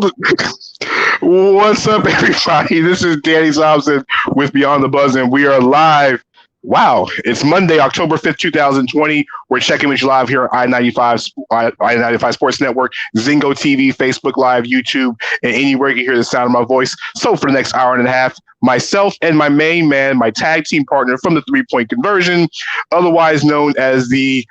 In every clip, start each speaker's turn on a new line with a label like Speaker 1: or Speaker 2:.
Speaker 1: What's up, everybody? This is Danny Thompson with Beyond the Buzz, and we are live. Wow, it's Monday, October 5th, 2020. We're checking with you live here on I-95 Sports Network, Zingo TV, Facebook Live, YouTube, and anywhere you can hear the sound of my voice. So for the next hour and a half, myself and my main man, my tag team partner from the three-point conversion, otherwise known as the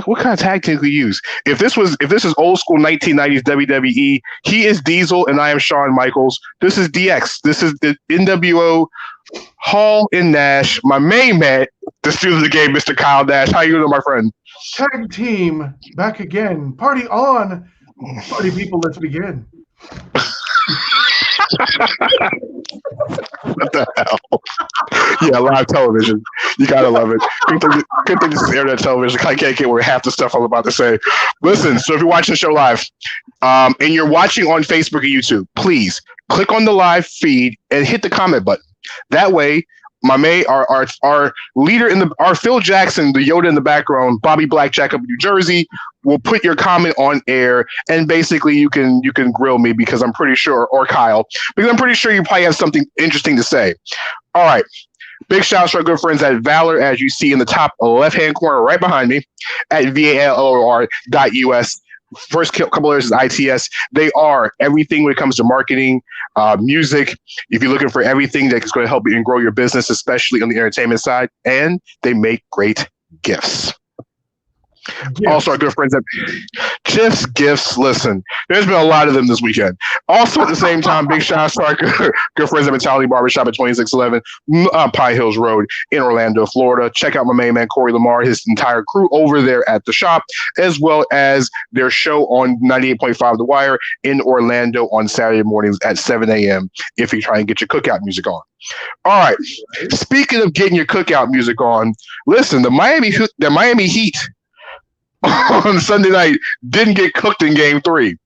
Speaker 1: what kind of tag team could we use? If this is old school 1990s WWE, he is Diesel and I am Shawn Michaels. This is DX. This is the NWO Hall and Nash. My main man, the student of the game, Mr. Kyle Nash. How you doing, my friend?
Speaker 2: Tag team back again. Party on. Party people, let's begin.
Speaker 1: What the hell? Yeah, live television. You gotta love it. Good thing this is internet television. I can't get where half the stuff I'm about to say. Listen, so if you're watching the show live, and you're watching on Facebook or YouTube, please click on the live feed and hit the comment button. That way, our leader our Phil Jackson, the Yoda in the background, Bobby Blackjack of New Jersey, will put your comment on air, and basically you can grill me because I'm pretty sure, or Kyle, because I'm pretty sure you probably have something interesting to say. All right. Big shout out to our good friends at Valor, as you see in the top left-hand corner right behind me, at VALOR.us. First couple letters is ITS. They are everything when it comes to marketing, music. If you're looking for everything that's going to help you and grow your business, especially on the entertainment side, and they make great gifts. Yeah. Also, our good friends at Gifts. Listen, there's been a lot of them this weekend. Also, at the same time, big shout out to our good friends at Mentality Barbershop at 2611 Pine Hills Road in Orlando, Florida. Check out my main man, Corey Lamar, his entire crew over there at the shop, as well as their show on 98.5 The Wire in Orlando on Saturday mornings at 7 a.m. if you try and get your cookout music on. All right. Speaking of getting your cookout music on, listen, the Miami Heat on Sunday night didn't get cooked in game 3.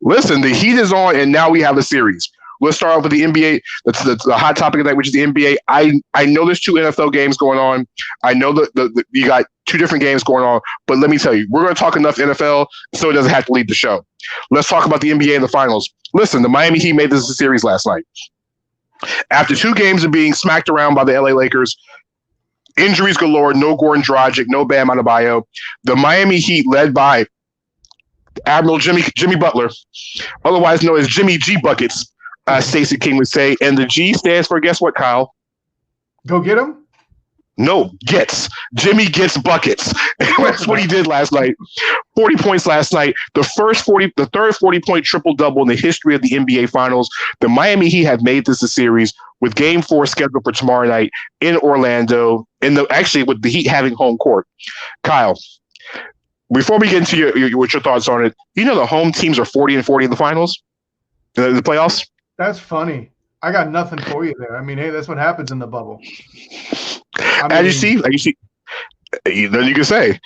Speaker 1: Listen, the heat is on, and now we have a series. Let's start off with the NBA. That's the hot topic of the night, which is the NBA. I know there's 2 NFL games going on. I know that you got 2 different games going on, but let me tell you, we're going to talk enough NFL so it doesn't have to lead the show. Let's talk about the NBA and the finals. Listen, the Miami Heat made this a series last night. After 2 games of being smacked around by the LA Lakers, injuries galore, no Goran Dragic, no Bam Adebayo. The Miami Heat, led by Admiral Jimmy Butler, otherwise known as Jimmy G Buckets, Stacey King would say. And the G stands for, guess what, Kyle?
Speaker 2: Go get him?
Speaker 1: No, gets. Jimmy gets buckets. That's what he did last night. 40 points last night. The third 40-point triple-double in the history of the NBA Finals. The Miami Heat have made this a series with Game 4 scheduled for tomorrow night in Orlando, actually with the Heat having home court. Kyle, before we get into what's your thoughts on it, you know the home teams are 40-40 in the finals, in the playoffs?
Speaker 2: That's funny. I got nothing for you there. I mean, hey, that's what happens in the bubble.
Speaker 1: As you see, then you can say,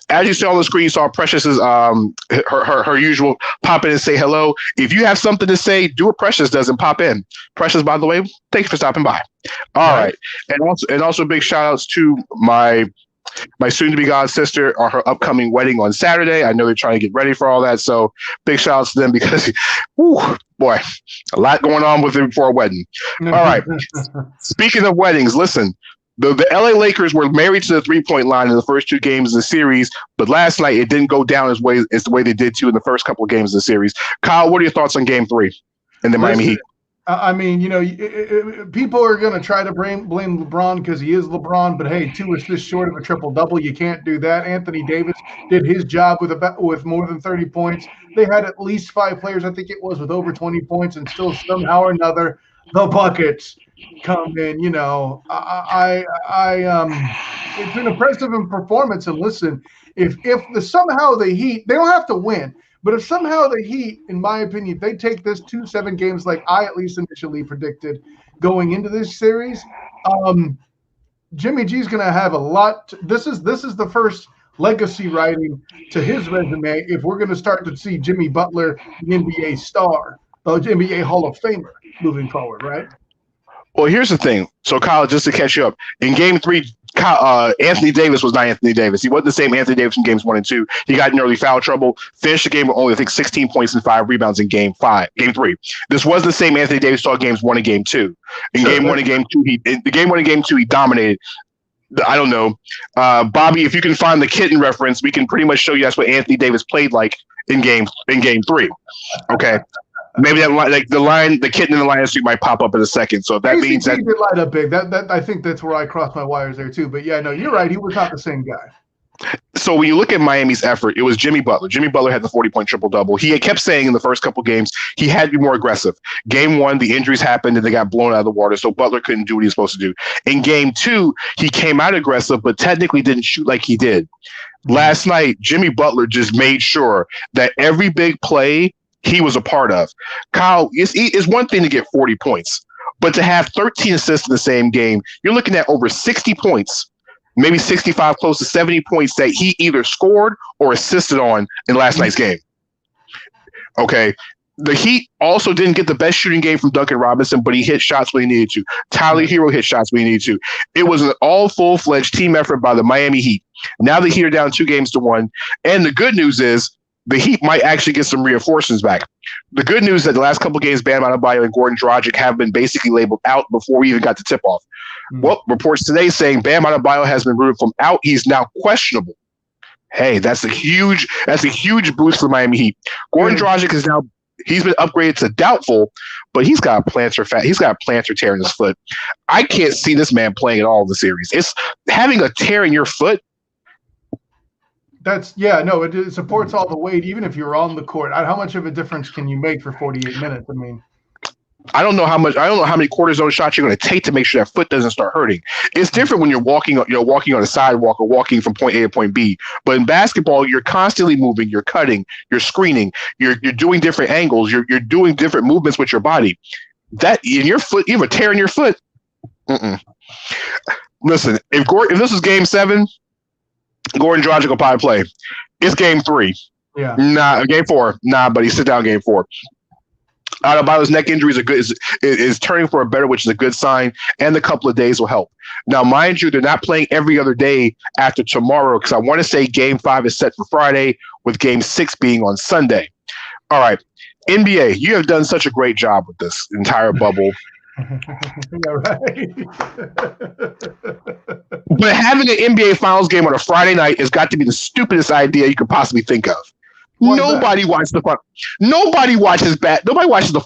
Speaker 1: as you see on the screen, you saw Precious's her usual pop in and say hello. If you have something to say, do what Precious does and pop in. Precious, by the way, thanks for stopping by. All right. And also big shout outs to my soon to be god sister on her upcoming wedding on Saturday. I know they're trying to get ready for all that, so big shout outs to them because boy, a lot going on with it before a wedding. All right. Speaking of weddings, listen. The LA Lakers were married to the 3-point line in the first 2 games of the series, but last night it didn't go down as the way they did in the first couple of games of the series. Kyle, what are your thoughts on Game 3 in the Miami Heat?
Speaker 2: I mean, people are going to try to blame LeBron because he is LeBron, but hey, 2 assists short of a triple-double. You can't do that. Anthony Davis did his job with more than 30 points. They had at least 5 players, I think it was, with over 20 points, and still somehow or another, the buckets come in. It's an impressive performance. And listen, if somehow the Heat, they don't have to win, but if somehow the Heat, in my opinion, they take this 2-7 games like I at least initially predicted going into this series, Jimmy G's going to have a lot. This is the first legacy writing to his resume if we're going to start to see Jimmy Butler, the NBA star, NBA Hall of Famer moving forward, right?
Speaker 1: Well, here's the thing. So, Kyle, just to catch you up, in Game 3, Anthony Davis was not Anthony Davis. He wasn't the same Anthony Davis in games 1 and 2. He got in early foul trouble, finished the game with only, I think, 16 points and 5 rebounds in game 3. This was the same Anthony Davis saw games 1 and game 2. In game 1 and game 2, he dominated. I don't know. Bobby, if you can find the kitten reference, we can pretty much show you that's what Anthony Davis played like in game 3. Okay. Maybe that the kitten in the Lion suit might pop up in a second. So that means that
Speaker 2: he did light up big. That I think that's where I crossed my wires there too. But yeah, no, you're right. He was not the same guy.
Speaker 1: So when you look at Miami's effort, it was Jimmy Butler. Jimmy Butler had the 40-point triple-double. He kept saying in the first couple games he had to be more aggressive. Game 1, the injuries happened and they got blown out of the water, so Butler couldn't do what he was supposed to do. In game 2, he came out aggressive, but technically didn't shoot like he did. Last night, Jimmy Butler just made sure that every big play he was a part of. Kyle, it's one thing to get 40 points, but to have 13 assists in the same game, you're looking at over 60 points, maybe 65, close to 70 points that he either scored or assisted on in last night's game. Okay. The Heat also didn't get the best shooting game from Duncan Robinson, but he hit shots when he needed to. Tyler Hero hit shots when he needed to. It was an all full-fledged team effort by the Miami Heat. Now the Heat are down 2-1. And the good news is the Heat might actually get some reinforcements back. The good news is that the last couple games, Bam Adebayo and Gordon Dragic have been basically labeled out before we even got the tip-off. Well, reports today saying Bam Adebayo has been ruled from out. He's now questionable. Hey, that's a huge boost for the Miami Heat. Gordon Dragic is now he's been upgraded to doubtful, but he's got a plantar tear in his foot. I can't see this man playing at all in the series. It's having a tear in your foot.
Speaker 2: It supports all the weight, even if you're on the court. How much of a difference can you make for 48 minutes? I mean,
Speaker 1: I don't know how many cortisone shots you're going to take to make sure that foot doesn't start hurting. It's different when you're walking on a sidewalk or walking from point A to point B. But in basketball, you're constantly moving, you're cutting, you're screening, you're doing different angles, you're doing different movements with your body. That in your foot, you have a tear in your foot. Listen, if this is game 7, Gordon Dragic will probably play. It's game 3. Yeah. Game 4. Buddy, sit down. Game 4. Adebayo's neck injury is turning for a better, which is a good sign, and a couple of days will help. Now, mind you, they're not playing every other day after tomorrow because I want to say Game 5 is set for Friday, with Game 6 being on Sunday. All right, NBA, you have done such a great job with this entire bubble.
Speaker 2: Yeah, right.
Speaker 1: But having an NBA Finals game on a Friday night has got to be the stupidest idea you could possibly think of. Nobody watches the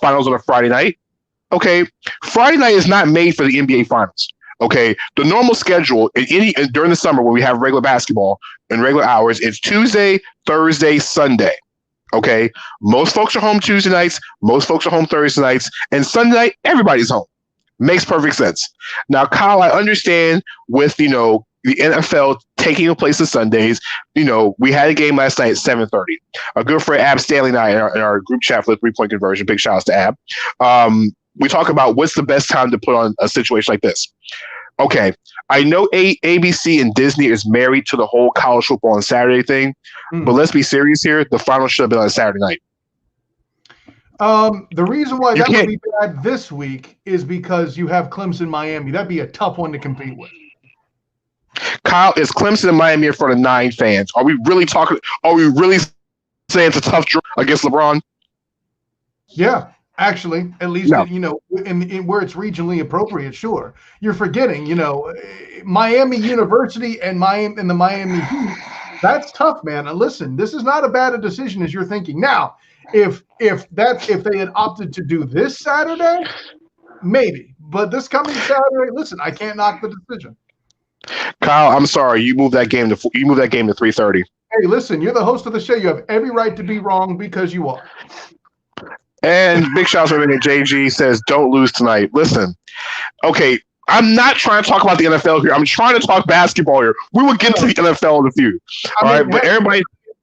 Speaker 1: finals on a Friday night. Okay, Friday night is not made for the NBA Finals. Okay, the normal schedule during the summer when we have regular basketball and regular hours, it's Tuesday, Thursday, Sunday. Okay, most folks are home Tuesday nights, most folks are home Thursday nights, and Sunday night everybody's home. Makes perfect sense. Now, Kyle, I understand with the NFL taking place on Sundays. We had a game last night at 7:30. A good friend Ab Stanley and I in our group chat for the 3-point conversion. Big shout outs to Ab. We talk about what's the best time to put on a situation like this. Okay, I know ABC and Disney is married to the whole college football on Saturday thing, but let's be serious here. The final should have been on a Saturday night.
Speaker 2: The reason why that would be bad this week is because you have Clemson, Miami. That'd be a tough one to compete with.
Speaker 1: Kyle, is Clemson and Miami in front of 9 fans? Are we really saying it's a tough draw against LeBron?
Speaker 2: Yeah, actually, at least, in where it's regionally appropriate, sure. You're forgetting, Miami University and the Miami Heat. That's tough, man. And listen, this is not as bad a decision as you're thinking. Now, if they had opted to do this Saturday, maybe. But this coming Saturday, listen, I can't knock the decision.
Speaker 1: Kyle, I'm sorry. You moved that game to 3:30.
Speaker 2: Hey, listen, you're the host of the show. You have every right to be wrong because you are.
Speaker 1: And big shouts to JG says, "Don't lose tonight." Listen, okay, I'm not trying to talk about the NFL here. I'm trying to talk basketball here. We will get to the NFL in a few. All right, but everybody.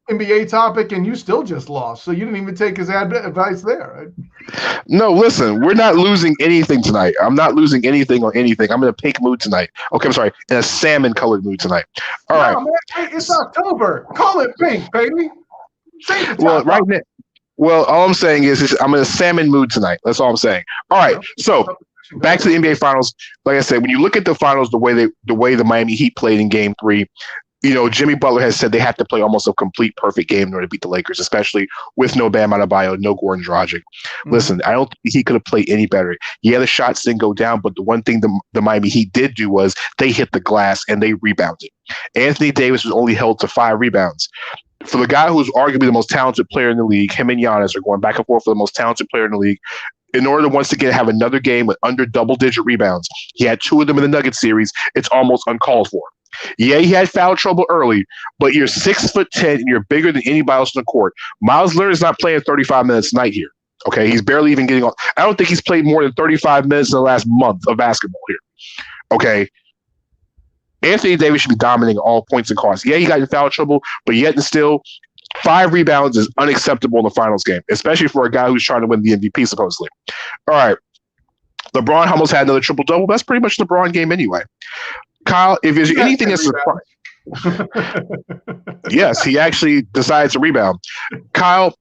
Speaker 2: NBA topic, and you still just lost, so you didn't even take his advice there.
Speaker 1: No, listen, we're not losing anything tonight. I'm not losing anything on anything. I'm in a pink mood tonight. Okay, I'm sorry, in a salmon-colored mood tonight. All right.
Speaker 2: Man, it's October. Call it pink, baby.
Speaker 1: Well, right now. Well, all I'm saying is I'm in a salmon mood tonight. That's all I'm saying. All right, so back to the NBA Finals. Like I said, when you look at the finals, the way the Miami Heat played in Game 3, Jimmy Butler has said they have to play almost a complete perfect game in order to beat the Lakers, especially with no Bam Adebayo, no Goran Dragic. Listen, I don't think he could have played any better. Yeah, the shots didn't go down, but the one thing the Miami Heat did do was they hit the glass and they rebounded. Anthony Davis was only held to 5 rebounds. For the guy who's arguably the most talented player in the league, him and Giannis are going back and forth for the most talented player in the league. In order to once again have another game with under double-digit rebounds, he had 2 of them in the Nuggets series. It's almost uncalled for. Yeah, he had foul trouble early, but you're 6'10" and you're bigger than anybody else on the court. Miles Leonard is not playing 35 minutes a night here. Okay, he's barely even getting on. I don't think he's played more than 35 minutes in the last month of basketball here. Okay, Anthony Davis should be dominating all points and costs. Yeah, he got in foul trouble, but yet and still, 5 rebounds is unacceptable in the finals game, especially for a guy who's trying to win the MVP supposedly. All right, LeBron almost had another triple-double. That's pretty much LeBron game anyway. Kyle, if there's anything that's surprising, yes, he actually decides to rebound. Kyle,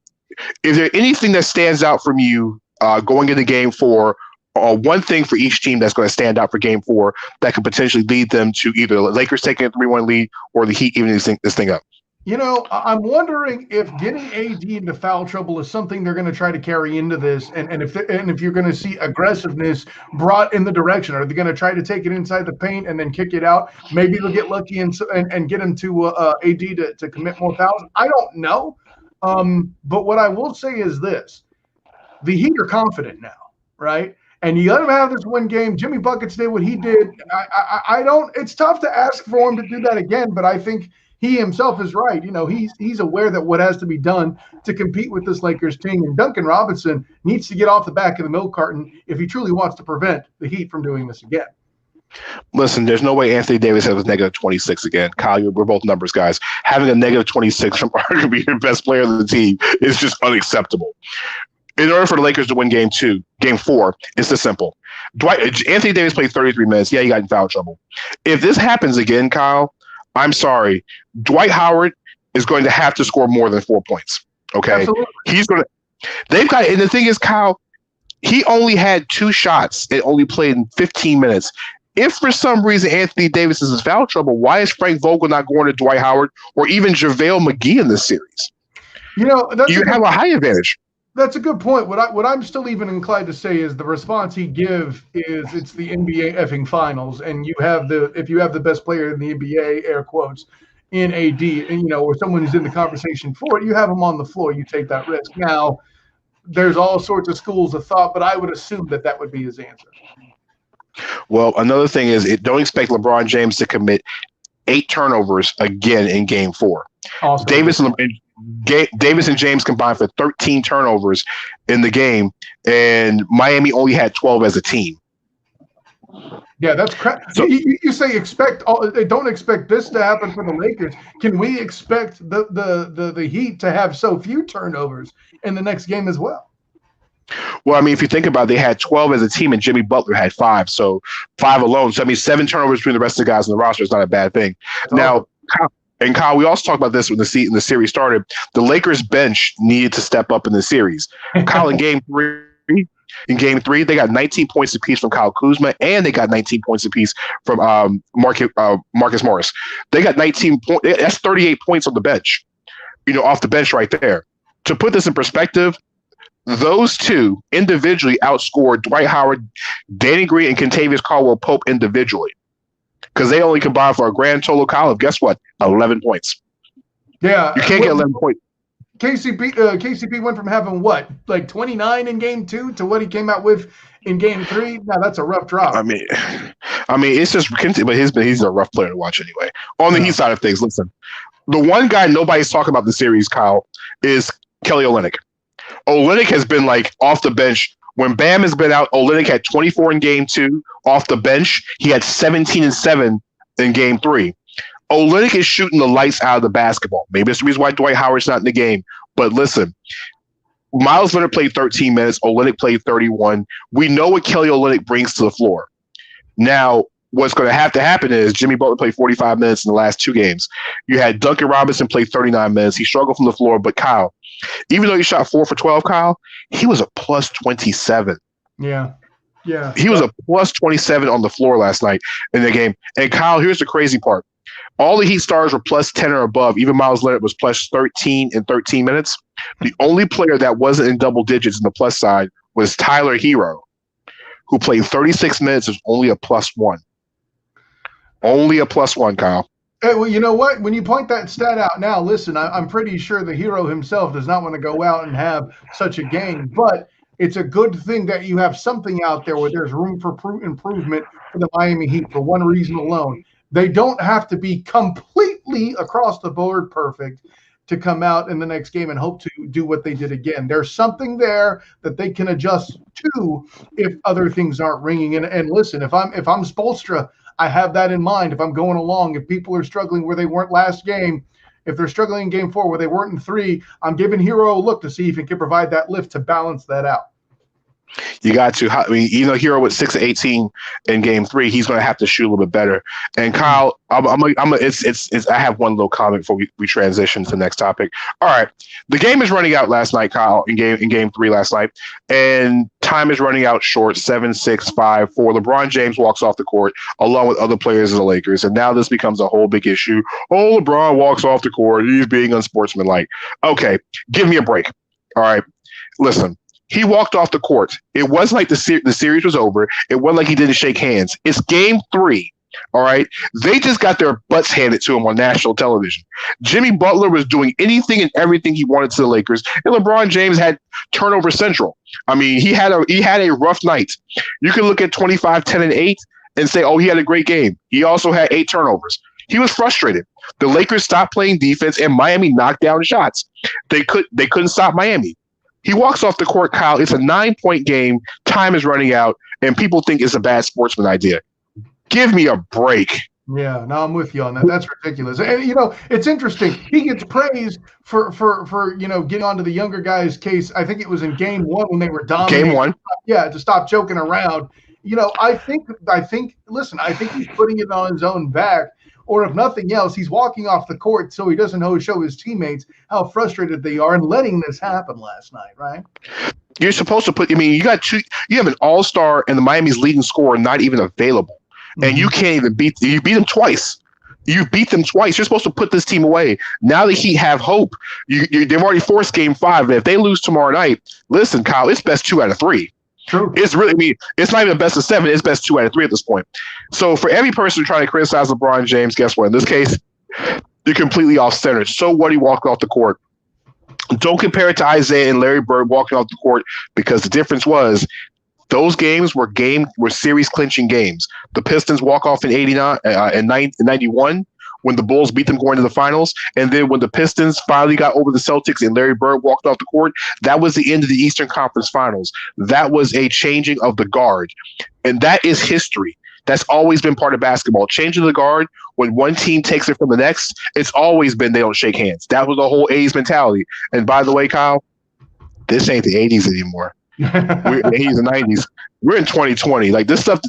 Speaker 1: is there anything that stands out from you going into Game 4? One thing for each team that's going to stand out for Game 4 that could potentially lead them to either the Lakers taking a 3-1 lead or the Heat evening this thing up?
Speaker 2: I'm wondering if getting AD into foul trouble is something they're going to try to carry into this, and if you're going to see aggressiveness brought in the direction. Are they going to try to take it inside the paint and then kick it out? Maybe they'll get lucky and get him to AD to commit more fouls. I don't know, but what I will say is this: the Heat are confident now, right? And you let him have this one game. Jimmy Buckets did what he did. I don't. It's tough to ask for him to do that again, but I think he himself is right. He's aware that what has to be done to compete with this Lakers team. And Duncan Robinson needs to get off the back of the milk carton if he truly wants to prevent the Heat from doing this again.
Speaker 1: Listen, there's no way Anthony Davis has a negative 26 again. Kyle, we're both numbers guys. Having a negative 26 from arguably your best player on the team is just unacceptable. In order for the Lakers to win Game 4, it's this simple. Anthony Davis played 33 minutes. Yeah, he got in foul trouble. If this happens again, Kyle, I'm sorry. Dwight Howard is going to have to score more than 4 points. Okay, absolutely. And the thing is, Kyle, he only had 2 shots and only played in 15 minutes. If for some reason Anthony Davis is in foul trouble, why is Frank Vogel not going to Dwight Howard or even JaVale McGee in this series? You have a high advantage.
Speaker 2: That's a good point. What I'm still even inclined to say is the response he gives is it's the NBA effing finals, and if you have the best player in the NBA, air quotes, in AD, and or someone who's in the conversation for it, you have him on the floor, you take that risk. Now, there's all sorts of schools of thought, but I would assume that would be his answer.
Speaker 1: Well, another thing is don't expect LeBron James to commit 8 turnovers again in Game 4. Awesome. Davis and James combined for 13 turnovers in the game, and Miami only had 12 as a team.
Speaker 2: Yeah, that's crap. So, you say they don't expect this to happen for the Lakers. Can we expect the Heat to have so few turnovers in the next game as well?
Speaker 1: Well, I mean, if you think about it, they had 12 as a team, and Jimmy Butler had 5, so 5 alone. So, I mean, 7 turnovers between the rest of the guys on the roster is not a bad thing. Oh. Now, Kyle, we also talked about this when the series started. The Lakers bench needed to step up in the series. Kyle, in Game 3, they got 19 points apiece from Kyle Kuzma, and they got 19 points apiece from Marcus Morris. They got 19 points. That's 38 points on the bench, off the bench right there. To put this in perspective, those 2 individually outscored Dwight Howard, Danny Green, and Kentavious Caldwell-Pope individually. Because they only combined for a grand total, Kyle, of guess what? 11 points.
Speaker 2: Yeah.
Speaker 1: You can't get 11 points.
Speaker 2: KCP went from having what, like 29 in Game 2 to what he came out with in Game 3? Now that's a rough drop.
Speaker 1: I mean, it's just, but he's a rough player to watch anyway. On the Heat side of things, listen, the one guy nobody's talking about the series, Kyle, is Kelly Olynyk. Olynyk has been off the bench. When Bam has been out, Olynyk had 24 in Game 2 off the bench. He had 17 and 7 in Game 3. Olynyk is shooting the lights out of the basketball. Maybe it's the reason why Dwight Howard's not in the game. But listen, Miles Leonard played 13 minutes. Olynyk played 31. We know what Kelly Olynyk brings to the floor. Now, what's going to have to happen is Jimmy Butler played 45 minutes in the last 2 games. You had Duncan Robinson play 39 minutes. He struggled from the floor, but Kyle, even though he shot 4 for 12, Kyle, he was a plus 27.
Speaker 2: Yeah. Yeah.
Speaker 1: He was a plus 27 on the floor last night in the game. And Kyle, here's the crazy part. All the Heat stars were plus 10 or above. Even Miles Leonard was plus 13 in 13 minutes. The only player that wasn't in double digits in the plus side was Tyler Hero, who played 36 minutes, is only a plus one. Only a plus one, Kyle.
Speaker 2: Hey, well, you know what? When you point that stat out now, listen, I'm pretty sure the Hero himself does not want to go out and have such a game, but it's a good thing that you have something out there where there's room for improvement for the Miami Heat for one reason alone. They don't have to be completely across the board perfect to come out in the next game and hope to do what they did again. There's something there that they can adjust to if other things aren't ringing. And listen, if I'm Spoelstra, I have that in mind. If I'm going along, if people are struggling where they weren't last game, if they're struggling in game 4 where they weren't in 3, I'm giving Hero a look to see if he can provide that lift to balance that out.
Speaker 1: You got to. I mean, Hero with 6 of 18 in game 3, he's going to have to shoot a little bit better. And Kyle, I have one little comment before we transition to the next topic. All right, the game is running out last night, Kyle, in game 3 last night, and time is running out short. 7, 6, 5, 4. LeBron James walks off the court along with other players of the Lakers, and now this becomes a whole big issue. Oh, LeBron walks off the court. He's being unsportsmanlike. Okay, give me a break. All right, listen. He walked off the court. It wasn't like the series was over. It wasn't like he didn't shake hands. It's game 3. All right. They just got their butts handed to him on national television. Jimmy Butler was doing anything and everything he wanted to the Lakers, and LeBron James had turnover central. I mean, he had a rough night. You can look at 25, 10, and 8 and say, oh, he had a great game. He also had 8 turnovers. He was frustrated. The Lakers stopped playing defense, and Miami knocked down shots. They couldn't stop Miami. He walks off the court, Kyle. It's a 9-point game. Time is running out, and people think it's a bad sportsman idea. Give me a break.
Speaker 2: Yeah, no, I'm with you on that. That's ridiculous. And, it's interesting. He gets praised for getting onto the younger guy's case. I think it was in game 1 when they were dominating.
Speaker 1: Game 1.
Speaker 2: Yeah, to stop joking around. I think he's putting it on his own back. Or if nothing else, he's walking off the court so he doesn't show his teammates how frustrated they are and letting this happen last night, right?
Speaker 1: You're supposed to you have an all-star and the Miami's leading scorer not even available. Mm-hmm. And you can't even you beat them twice. You beat them twice. You're supposed to put this team away. Now the Heat have hope. They've already forced game 5. And if they lose tomorrow night, listen, Kyle, it's best 2 out of 3.
Speaker 2: True.
Speaker 1: It's really it's not even best of 7. It's best 2 out of 3 at this point. So for every person trying to criticize LeBron James, guess what? In this case, you're completely off center. So what? He walked off the court. Don't compare it to Isaiah and Larry Bird walking off the court, because the difference was those games were series clinching games. The Pistons walk off in 89 and 91. When the Bulls beat them going to the finals. And then when the Pistons finally got over the Celtics and Larry Bird walked off the court, that was the end of the Eastern Conference Finals. That was a changing of the guard. And that is history. That's always been part of basketball. Changing the guard, when one team takes it from the next, it's always been they don't shake hands. That was the whole 80s mentality. And by the way, Kyle, this ain't the 80s anymore. We're in the 80s and 90s. We're in 2020. Like this stuff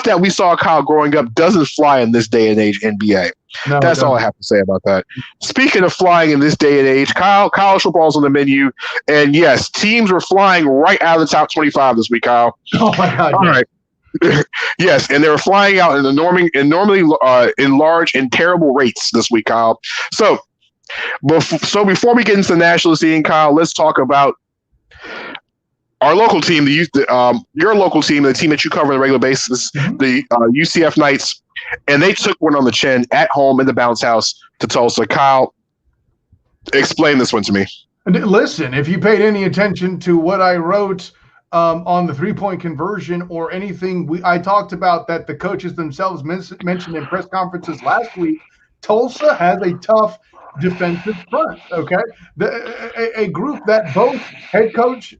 Speaker 1: that we saw Kyle growing up doesn't fly in this day and age NBA. No, that's all I have to say about that. Speaking of flying in this day and age, college football's on the menu. And yes, teams were flying right out of the top 25 this week, Kyle.
Speaker 2: Oh my God.
Speaker 1: All right. Yes, and they were flying out normally in large and terrible rates this week, Kyle. So before we get into the national scene, Kyle, let's talk about our local team, your local team, the team that you cover on a regular basis, the UCF Knights, and they took one on the chin at home in the bounce house to Tulsa. Kyle, explain this one to me.
Speaker 2: Listen, if you paid any attention to what I wrote on the 3-point conversion or anything I talked about that the coaches themselves mentioned in press conferences last week, Tulsa has a tough defensive front, okay? A group that both head coach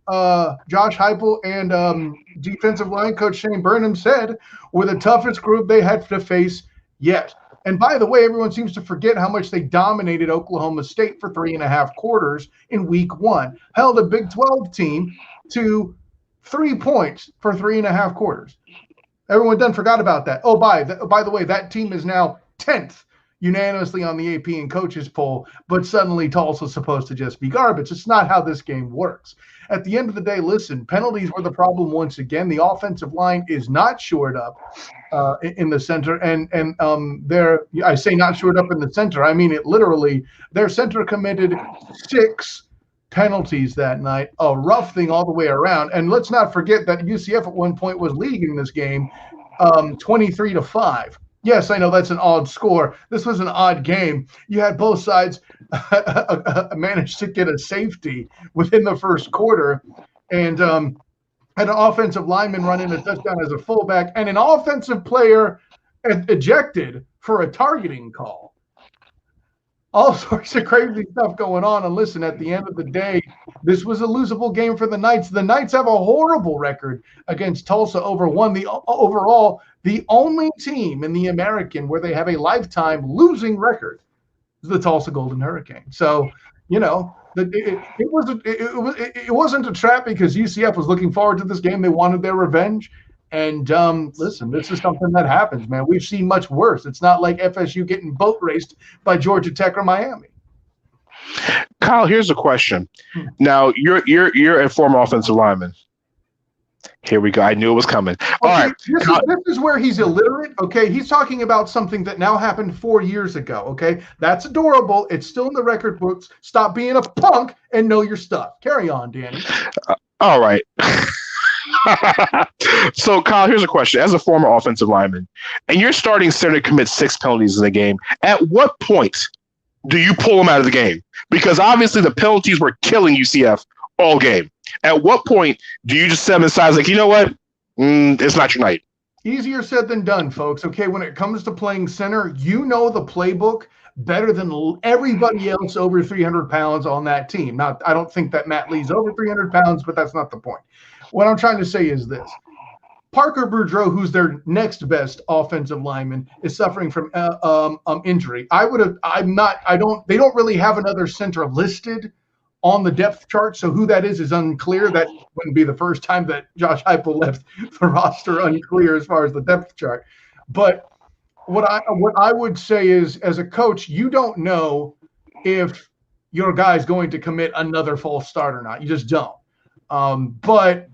Speaker 2: Josh Heupel and defensive line coach Shane Burnham said were the toughest group they had to face yet. And by the way, everyone seems to forget how much they dominated Oklahoma State for 3.5 quarters in week 1. Held a Big 12 team to 3 points for 3.5 quarters. Everyone done forgot about that. Oh, by the way, that team is now 10th unanimously on the AP and coaches poll, but suddenly Tulsa's supposed to just be garbage. It's not how this game works. At the end of the day, listen, penalties were the problem once again. The offensive line is not shored up in the center, and I say not shored up in the center. I mean it literally. Their center committed 6 penalties that night, a rough thing all the way around. And let's not forget that UCF at one point was leading this game 23-5. Yes, I know that's an odd score. This was an odd game. You had both sides managed to get a safety within the first quarter, and had an offensive lineman run in a touchdown as a fullback, and an offensive player ejected for a targeting call. All sorts of crazy stuff going on. And listen, at the end of the day, this was a losable game for the Knights. The Knights have a horrible record against Tulsa overall. The only team in the American where they have a lifetime losing record is the Tulsa Golden Hurricane. So, it wasn't a trap because UCF was looking forward to this game. They wanted their revenge. And listen, this is something that happens, man. We've seen much worse. It's not like FSU getting boat raced by Georgia Tech or Miami.
Speaker 1: Kyle, here's a question. Now, you're a former offensive lineman. Here we go. I knew it was coming. All right.
Speaker 2: This is where he's illiterate, okay? He's talking about something that now happened 4 years ago, okay? That's adorable. It's still in the record books. Stop being a punk and know your stuff. Carry on, Danny.
Speaker 1: All right. So, Kyle, here's a question. As a former offensive lineman, and your starting center commits 6 penalties in the game, at what point do you pull them out of the game? Because obviously the penalties were killing UCF all game. At what point do you just set them aside like, you know what? It's not your night.
Speaker 2: Easier said than done, folks. Okay, when it comes to playing center, you know the playbook better than everybody else over 300 pounds on that team. Now, I don't think that Matt Lee's over 300 pounds, but that's not the point. What I'm trying to say is this. Parker Boudreaux, who's their next best offensive lineman, is suffering from injury. They don't really have another center listed on the depth chart, so who that is unclear. That wouldn't be the first time that Josh Heupel left the roster unclear as far as the depth chart. But what I would say is, as a coach, you don't know if your guy's going to commit another false start or not. You just don't. But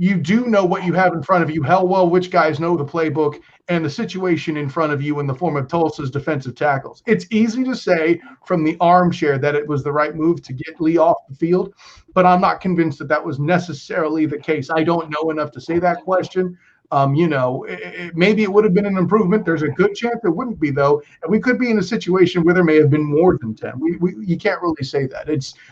Speaker 2: you do know what you have in front of you, hell well, which guys know the playbook and the situation in front of you in the form of Tulsa's defensive tackles. It's easy to say from the armchair that it was the right move to get Lee off the field, but I'm not convinced that was necessarily the case. I don't know enough to say that question. Maybe it would have been an improvement. There's a good chance it wouldn't be, though. And we could be in a situation where there may have been more than 10. You can't really say that.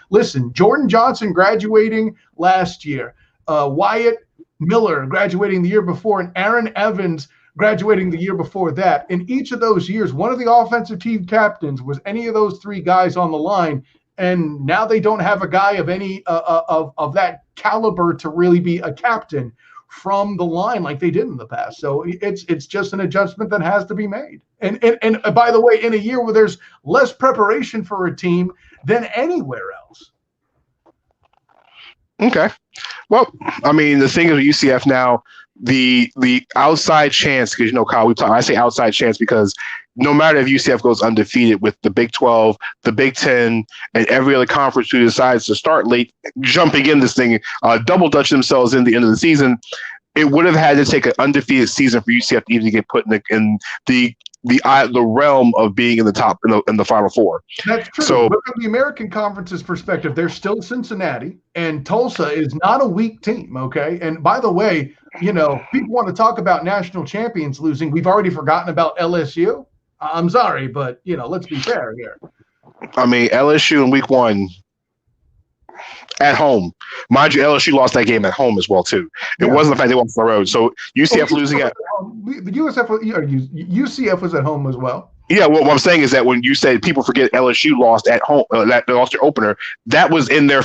Speaker 2: Listen, Jordan Johnson graduating last year. Wyatt Miller graduating the year before, and Aaron Evans graduating the year before that. In each of those years, one of the offensive team captains was any of those 3 guys on the line, and now they don't have a guy of any of that caliber to really be a captain from the line like they did in the past. So it's just an adjustment that has to be made. And by the way, in a year where there's less preparation for a team than anywhere else.
Speaker 1: Okay. Well, I mean, the thing is with UCF now, the outside chance, because, Kyle, I say outside chance because no matter if UCF goes undefeated with the Big 12, the Big 10, and every other conference who decides to start late, jumping in this thing, double dutch themselves in the end of the season, it would have had to take an undefeated season for UCF to even get put in the realm of being in the top in the Final Four.
Speaker 2: That's true. So, look at the American Conference's perspective. They're still Cincinnati, and Tulsa is not a weak team. Okay, and by the way, people want to talk about national champions losing. We've already forgotten about LSU. I'm sorry, but let's be fair here.
Speaker 1: I mean, LSU in week 1 at home. Mind you, LSU lost that game at home as well, too. It wasn't the fact they went on the road. So UCF losing at
Speaker 2: UCF was at home as well.
Speaker 1: Yeah, what I'm saying is that when you say people forget LSU lost at home, that they lost their opener, that was in their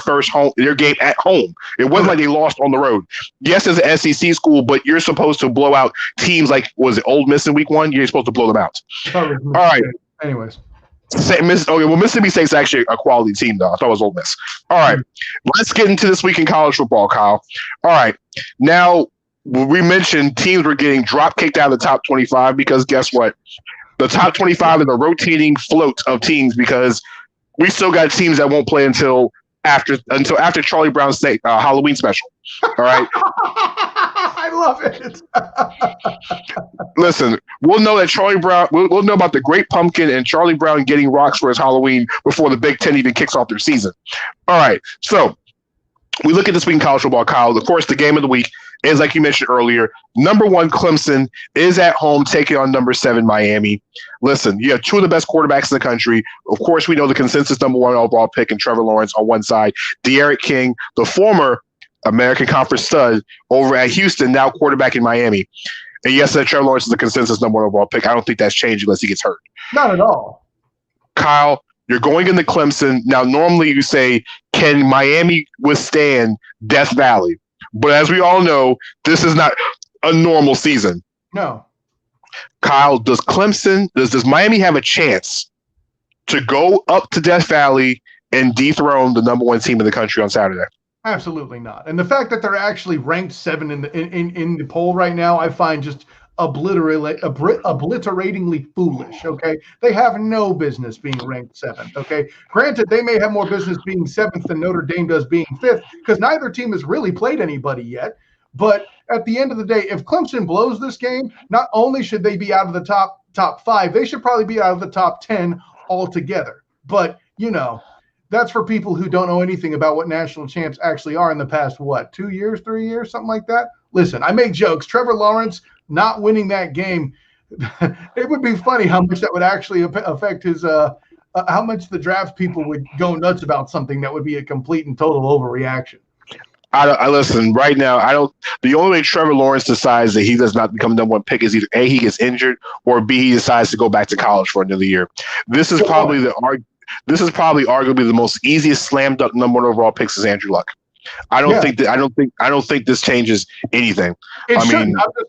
Speaker 1: their game at home. It wasn't like they lost on the road. Yes, as an SEC school, but you're supposed to blow out teams like, was it Ole Miss in week 1? You're supposed to blow them out. All right.
Speaker 2: Anyways.
Speaker 1: Mississippi State's actually a quality team, though. I thought it was Ole Miss. All right. Let's get into this week in college football, Kyle. All right. Now, we mentioned teams were getting drop kicked out of the top 25 because guess what? The top 25 is a rotating float of teams because we still got teams that won't play until after Charlie Brown's Halloween special. All right.
Speaker 2: I love it.
Speaker 1: Listen, we'll know that Charlie Brown. We'll know about the Great Pumpkin and Charlie Brown getting rocks for his Halloween before the Big Ten even kicks off their season. All right. So we look at this week in college football, Kyle. Of course, the game of the week is, like you mentioned earlier, number 1 Clemson is at home taking on number 7 Miami. Listen, you have 2 of the best quarterbacks in the country. Of course, we know the consensus number 1 overall pick in Trevor Lawrence on one side. De'Aaron King, the former American Conference stud over at Houston, now quarterback in Miami. And yes, Trevor Lawrence is the consensus number 1 overall pick. I don't think that's changed unless he gets hurt.
Speaker 2: Not at all.
Speaker 1: Kyle, you're going into Clemson. Now, normally you say, can Miami withstand Death Valley? But as we all know, this is not a normal season.
Speaker 2: No.
Speaker 1: Kyle, does Miami have a chance to go up to Death Valley and dethrone the number 1 team in the country on Saturday?
Speaker 2: Absolutely not. And the fact that they're actually ranked 7 in the poll right now, I find just obliteratingly foolish. Okay, they have no business being ranked 7th. Okay, granted, they may have more business being 7th than Notre Dame does being 5th because neither team has really played anybody yet. But at the end of the day, if Clemson blows this game, not only should they be out of the top 5, they should probably be out of the top 10 altogether. But that's for people who don't know anything about what national champs actually are in the past, 2 years, 3 years, something like that. Listen, I make jokes. Trevor Lawrence not winning that game, it would be funny how much that would actually affect his how much the draft people would go nuts about something that would be a complete and total overreaction.
Speaker 1: I listen right now. The only way Trevor Lawrence decides that he does not become the number 1 pick is either A, he gets injured, or B, he decides to go back to college for another year. This is probably arguably the most easiest slam dunk number 1 overall picks is Andrew Luck. I don't think this changes anything.
Speaker 2: I'm just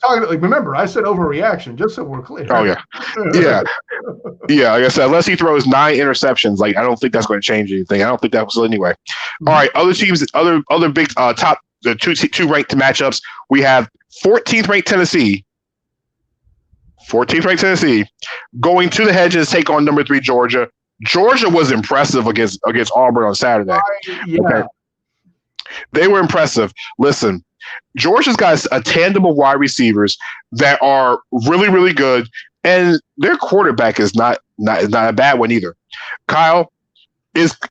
Speaker 2: talking. Remember, I said overreaction, just so we're clear.
Speaker 1: Oh yeah. Like I said, unless he throws 9 interceptions, I don't think that's going to change anything. I don't think that was anyway. Mm-hmm. All right, other teams, other big top the two ranked matchups. We have 14th ranked Tennessee. 14th ranked Tennessee going to the Hedges, take on number 3 Georgia. Georgia was impressive against Auburn on Saturday. Okay. They were impressive. Listen, Georgia's got a tandem of wide receivers that are really, really good, and their quarterback is not a bad one either. Kyle,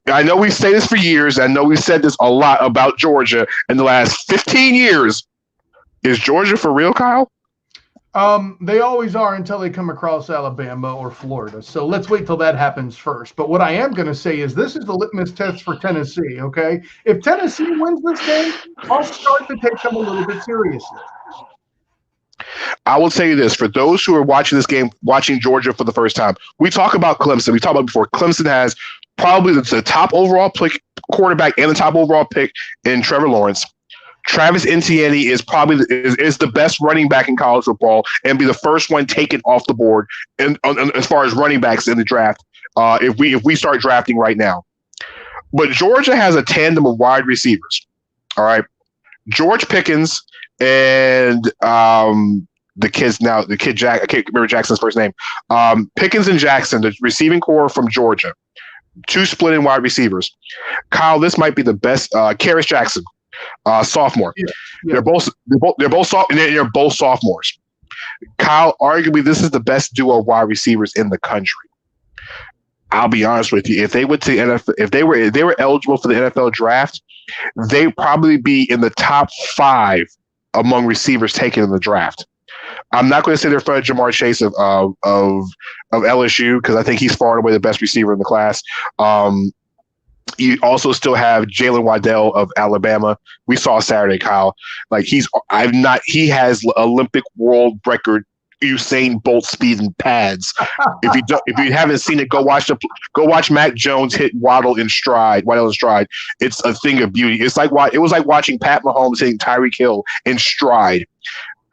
Speaker 1: I know we say this for years. I know we've said this a lot about Georgia in the last 15 years. Is Georgia for real, Kyle?
Speaker 2: They always are until they come across Alabama or Florida. So let's wait till that happens first. But what I am going to say is this is the litmus test for Tennessee, okay? If Tennessee wins this game, I'll start to take them a little bit seriously.
Speaker 1: I will tell you this. For those who are watching this game, watching Georgia for the first time, we talk about Clemson. We talked about before. Clemson has probably the top overall quarterback and the top overall pick in Trevor Lawrence. Travis Etienne is probably is the best running back in college football and be the first one taken off the board as far as running backs in the draft if we start drafting right now. But Georgia has a tandem of wide receivers. All right, George Pickens and the kid Jack. I can't remember Jackson's first name. Pickens and Jackson, the receiving core from Georgia, 2 split-in wide receivers. Kyle, this might be the best. Karis Jackson. Sophomore. Yeah. They're both sophomores. Kyle, arguably, this is the best duo of wide receivers in the country. I'll be honest with you. If they went to NFL, if they were eligible for the NFL draft, they'd probably be in the top 5 among receivers taken in the draft. I'm not going to say they're for Jamar Chase of LSU because I think he's far and away the best receiver in the class. You also still have Jalen Waddell of Alabama. We saw Saturday, Kyle. He has Olympic world record Usain Bolt speed and pads. If you haven't seen it, go watch Mac Jones hit Waddle in stride. It's a thing of beauty. It was like watching Pat Mahomes hitting Tyreek Hill in stride.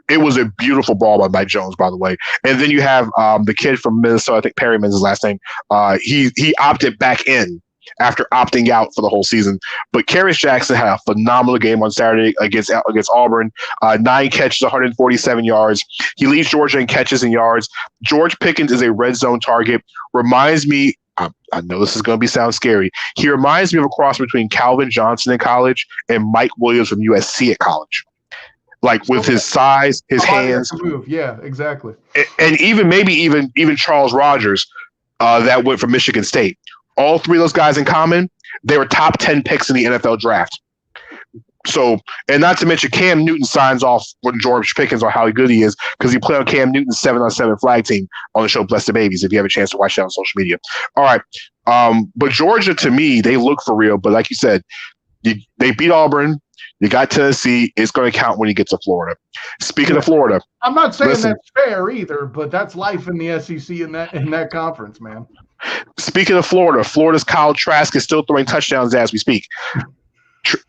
Speaker 1: It was a beautiful ball by Jones, by the way. And then you have the kid from Minnesota, I think Perryman's his last name. He opted back in. after opting out for the whole season. But Karis Jackson had a phenomenal game on Saturday against Auburn. 9 catches, 147 yards. He leads Georgia in catches and yards. George Pickens is a red zone target. Reminds me, I know this is going to sound scary. He reminds me of a cross between Calvin Johnson in college and Mike Williams from USC at college. Like with his size, his hands.
Speaker 2: Yeah, exactly.
Speaker 1: And even Charles Rogers that went from Michigan State. All 3 of those guys in common, they were top 10 picks in the NFL draft. So, and not to mention Cam Newton signs off with George Pickens on how good he is because he played on Cam Newton's 7-on-7 flag team on the show Bless the Babies, if you have a chance to watch that on social media. All right. But Georgia, to me, they look for real. But like you said, they beat Auburn. You got Tennessee. It's going to count when you get to Florida. Speaking of Florida.
Speaker 2: I'm not saying that's fair either, but that's life in the SEC in that conference, man.
Speaker 1: Speaking of Florida, Florida's Kyle Trask is still throwing touchdowns as we speak.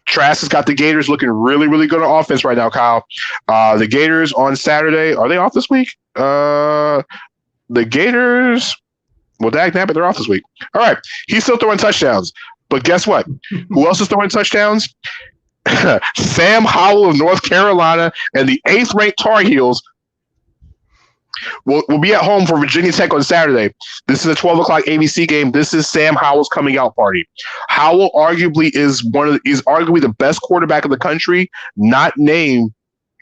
Speaker 1: Trask has got the Gators looking really, really good on offense right now, Kyle. The Gators on Saturday, are they off this week? The Gators, well, dagnabbit, they're off this week. All right, he's still throwing touchdowns. But guess what? Who else is throwing touchdowns? Sam Howell of North Carolina and the 8th-ranked Tar Heels will be at home for Virginia Tech on Saturday. This is a 12 o'clock ABC game. This is Sam Howell's coming out party. Howell arguably is arguably the best quarterback in the country, not named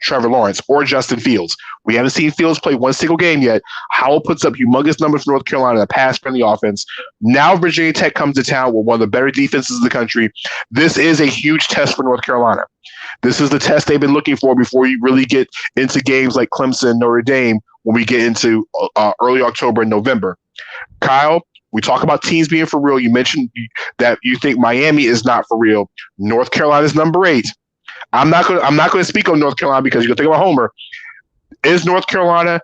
Speaker 1: Trevor Lawrence or Justin Fields. We haven't seen Fields play one single game yet. Howell puts up humongous numbers for North Carolina, a pass-friendly offense. Now Virginia Tech comes to town with one of the better defenses in the country. This is a huge test for North Carolina. This is the test they've been looking for before you really get into games like Clemson and Notre Dame when we get into early October and November. Kyle, we talk about teams being for real. You mentioned that you think Miami is not for real. North Carolina's number 8. I'm not going to speak on North Carolina because you're going to think about Homer. Is North Carolina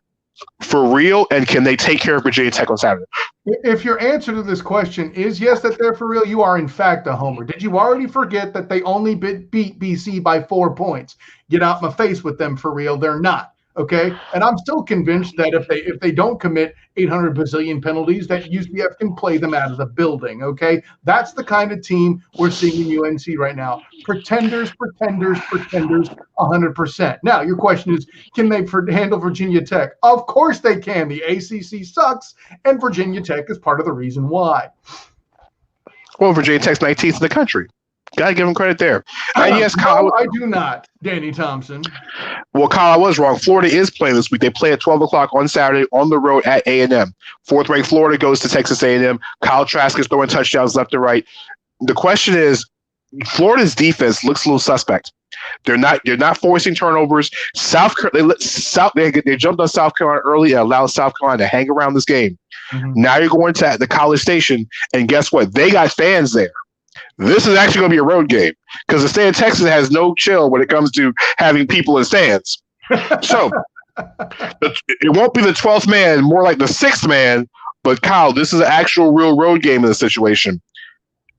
Speaker 1: for real, and can they take care of Virginia Tech on Saturday?
Speaker 2: If your answer to this question is yes, that they're for real, you are in fact a homer. Did you already forget that they only beat BC by 4 points? Get out my face with them for real. They're not. Okay, and I'm still convinced that if they don't commit 800 bazillion penalties, that UCF can play them out of the building. Okay, that's the kind of team we're seeing in UNC right now. Pretenders, 100%. Now, your question is, can they handle Virginia Tech? Of course they can. The ACC sucks, and Virginia Tech is part of the reason why.
Speaker 1: Well, Virginia Tech's 19th in the country. Got to give him credit there. And yes, Kyle.
Speaker 2: No, I do not, Danny Thompson.
Speaker 1: Well, Kyle, I was wrong. Florida is playing this week. They play at 12 o'clock on Saturday on the road at A&M. 4th-ranked Florida goes to Texas A&M. Kyle Trask is throwing touchdowns left and right. The question is, Florida's defense looks a little suspect. They're not forcing turnovers. They jumped on South Carolina early and allowed South Carolina to hang around this game. Mm-hmm. Now you're going to the College Station, and guess what? They got fans there. This is actually going to be a road game because the state of Texas has no chill when it comes to having people in stands. So it won't be the 12th man, more like the 6th man. But Kyle, this is an actual real road game in this situation.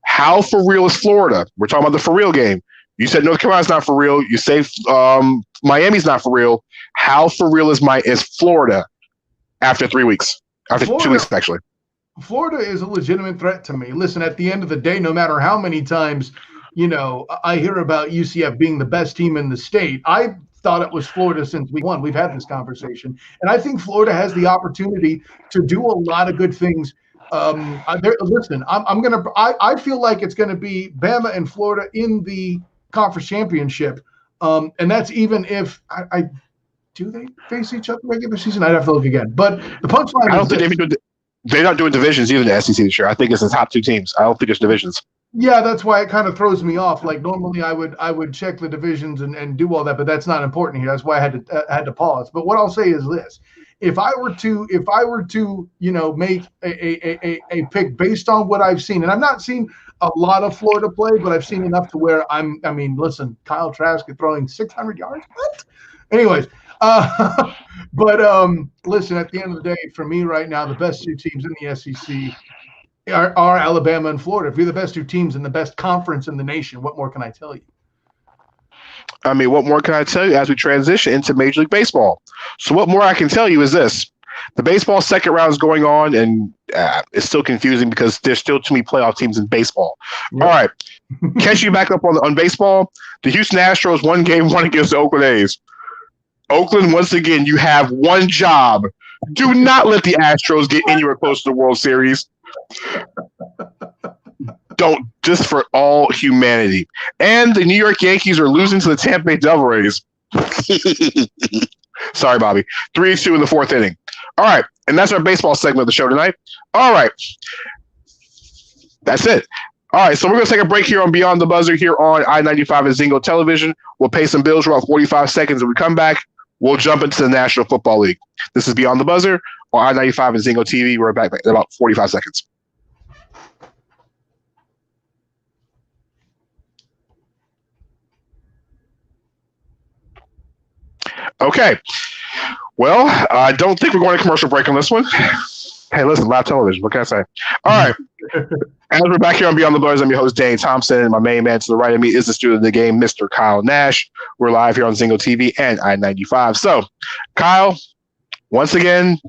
Speaker 1: How for real is Florida? We're talking about the for real game. You said North Carolina's not for real. You say Miami's not for real. How for real is Florida after 3 weeks? After Florida, 2 weeks, actually.
Speaker 2: Florida is a legitimate threat to me. Listen, at the end of the day, no matter how many times, I hear about UCF being the best team in the state, I thought it was Florida since week 1. We've had this conversation. And I think Florida has the opportunity to do a lot of good things. Listen, I feel like it's going to be Bama and Florida in the conference championship. And that's even if do they face each other regular season? I'd have to look again. But the punchline is
Speaker 1: they're not doing divisions either in the SEC this year. I think it's the top 2 teams. I don't think there's divisions.
Speaker 2: Yeah, that's why it kind of throws me off. Like normally I would check the divisions and do all that, but that's not important here. That's why I had to pause. But what I'll say is this. If I were to make a pick based on what I've seen, and I've not seen a lot of Florida play, but I've seen enough to where listen, Kyle Trask is throwing 600 yards. What? Anyways, listen, at the end of the day, for me right now, the best 2 teams in the SEC are Alabama and Florida. If you're the best 2 teams in the best conference in the nation, what more can I tell you?
Speaker 1: What more can I tell you as we transition into Major League Baseball? So what more I can tell you is this. The baseball second round is going on, and it's still confusing because there's still too many playoff teams in baseball. Yep. All right. Catch you back up on baseball. The Houston Astros won game one against the Oakland A's. Oakland, once again, you have one job. Do not let the Astros get anywhere close to the World Series. Don't, just for all humanity. And the New York Yankees are losing to the Tampa Bay Devil Rays. Sorry, Bobby. 3-2 in the fourth inning. All right, and that's our baseball segment of the show tonight. All right. That's it. All right, so we're going to take a break here on Beyond the Buzzer here on I-95 and Zingo Television. We'll pay some bills for about 45 seconds. When we come back, we'll jump into the National Football League. This is Beyond the Buzzer on I-95 and Zingo TV. We're back in about 45 seconds. Okay. Well, I don't think we're going to commercial break on this one. Hey, listen, live television. What can I say? All right. As we're back here on Beyond the Buzzer, I'm your host, Dane Thompson, and my main man to the right of me is the student of the game, Mr. Kyle Nash. We're live here on Zingo TV and I-95. So, Kyle, once again,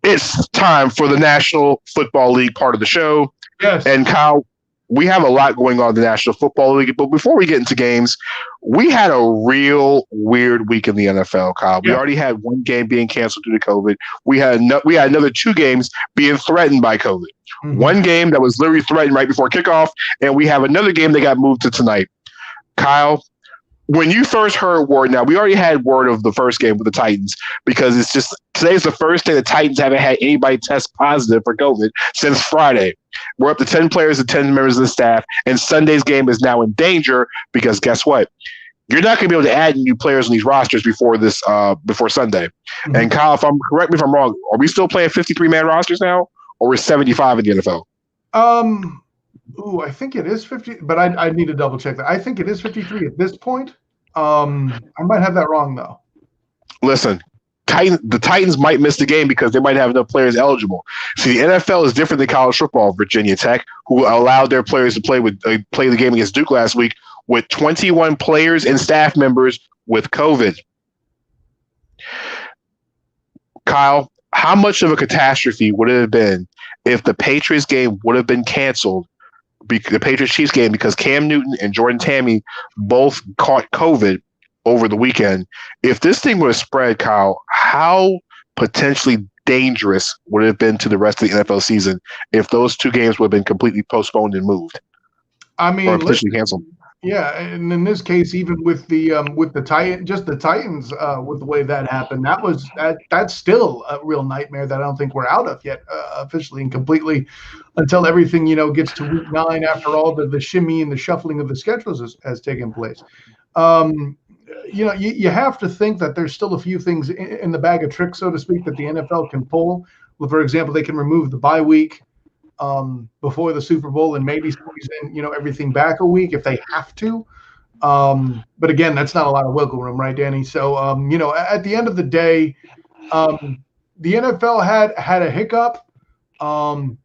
Speaker 1: it's time for the National Football League part of the show.
Speaker 2: Yes.
Speaker 1: And, Kyle, we have a lot going on in the National Football League, but before we get into games, we had a real weird week in the NFL, Kyle. We already had one game being canceled due to COVID. We had another two games being threatened by COVID. Mm-hmm. One game that was literally threatened right before kickoff, and we have another game that got moved to tonight. Kyle, when you first heard word, now we already had word of the first game with the Titans because it's just today's the first day the Titans haven't had anybody test positive for COVID since Friday. We're up to 10 players and 10 members of the staff, and Sunday's game is now in danger because guess what? You're not going to be able to add new players on these rosters before Sunday. Mm-hmm. And Kyle, correct me if I'm wrong, are we still playing 53-man rosters now, or we're 75 in the NFL?
Speaker 2: I think it is 50, but I need to double check that. I think it is 53 at this point. I might have that wrong though.
Speaker 1: Listen, the Titans might miss the game because they might have enough players eligible. See, the NFL is different than college football. Virginia Tech, who allowed their players to play the game against Duke last week with 21 players and staff members with COVID. Kyle, how much of a catastrophe would it have been if the Patriots game would have been canceled, the Patriots-Chiefs game, because Cam Newton and Jordan Tammy both caught COVID over the weekend? If this thing would have spread, Kyle, how potentially dangerous would it have been to the rest of the NFL season if those two games would have been completely postponed and moved?
Speaker 2: I mean,
Speaker 1: or potentially canceled.
Speaker 2: Yeah, and in this case, even with the Titans, with the way that happened, that's still a real nightmare that I don't think we're out of yet officially and completely until everything gets to week 9 after all the shimmy and the shuffling of the schedules has taken place. You have to think that there's still a few things in the bag of tricks, so to speak, that the NFL can pull. Well, for example, they can remove the bye week before the Super Bowl and maybe squeeze in, everything back a week if they have to. But again, that's not a lot of wiggle room, right, Danny? So, at the end of the day, the NFL had a hiccup.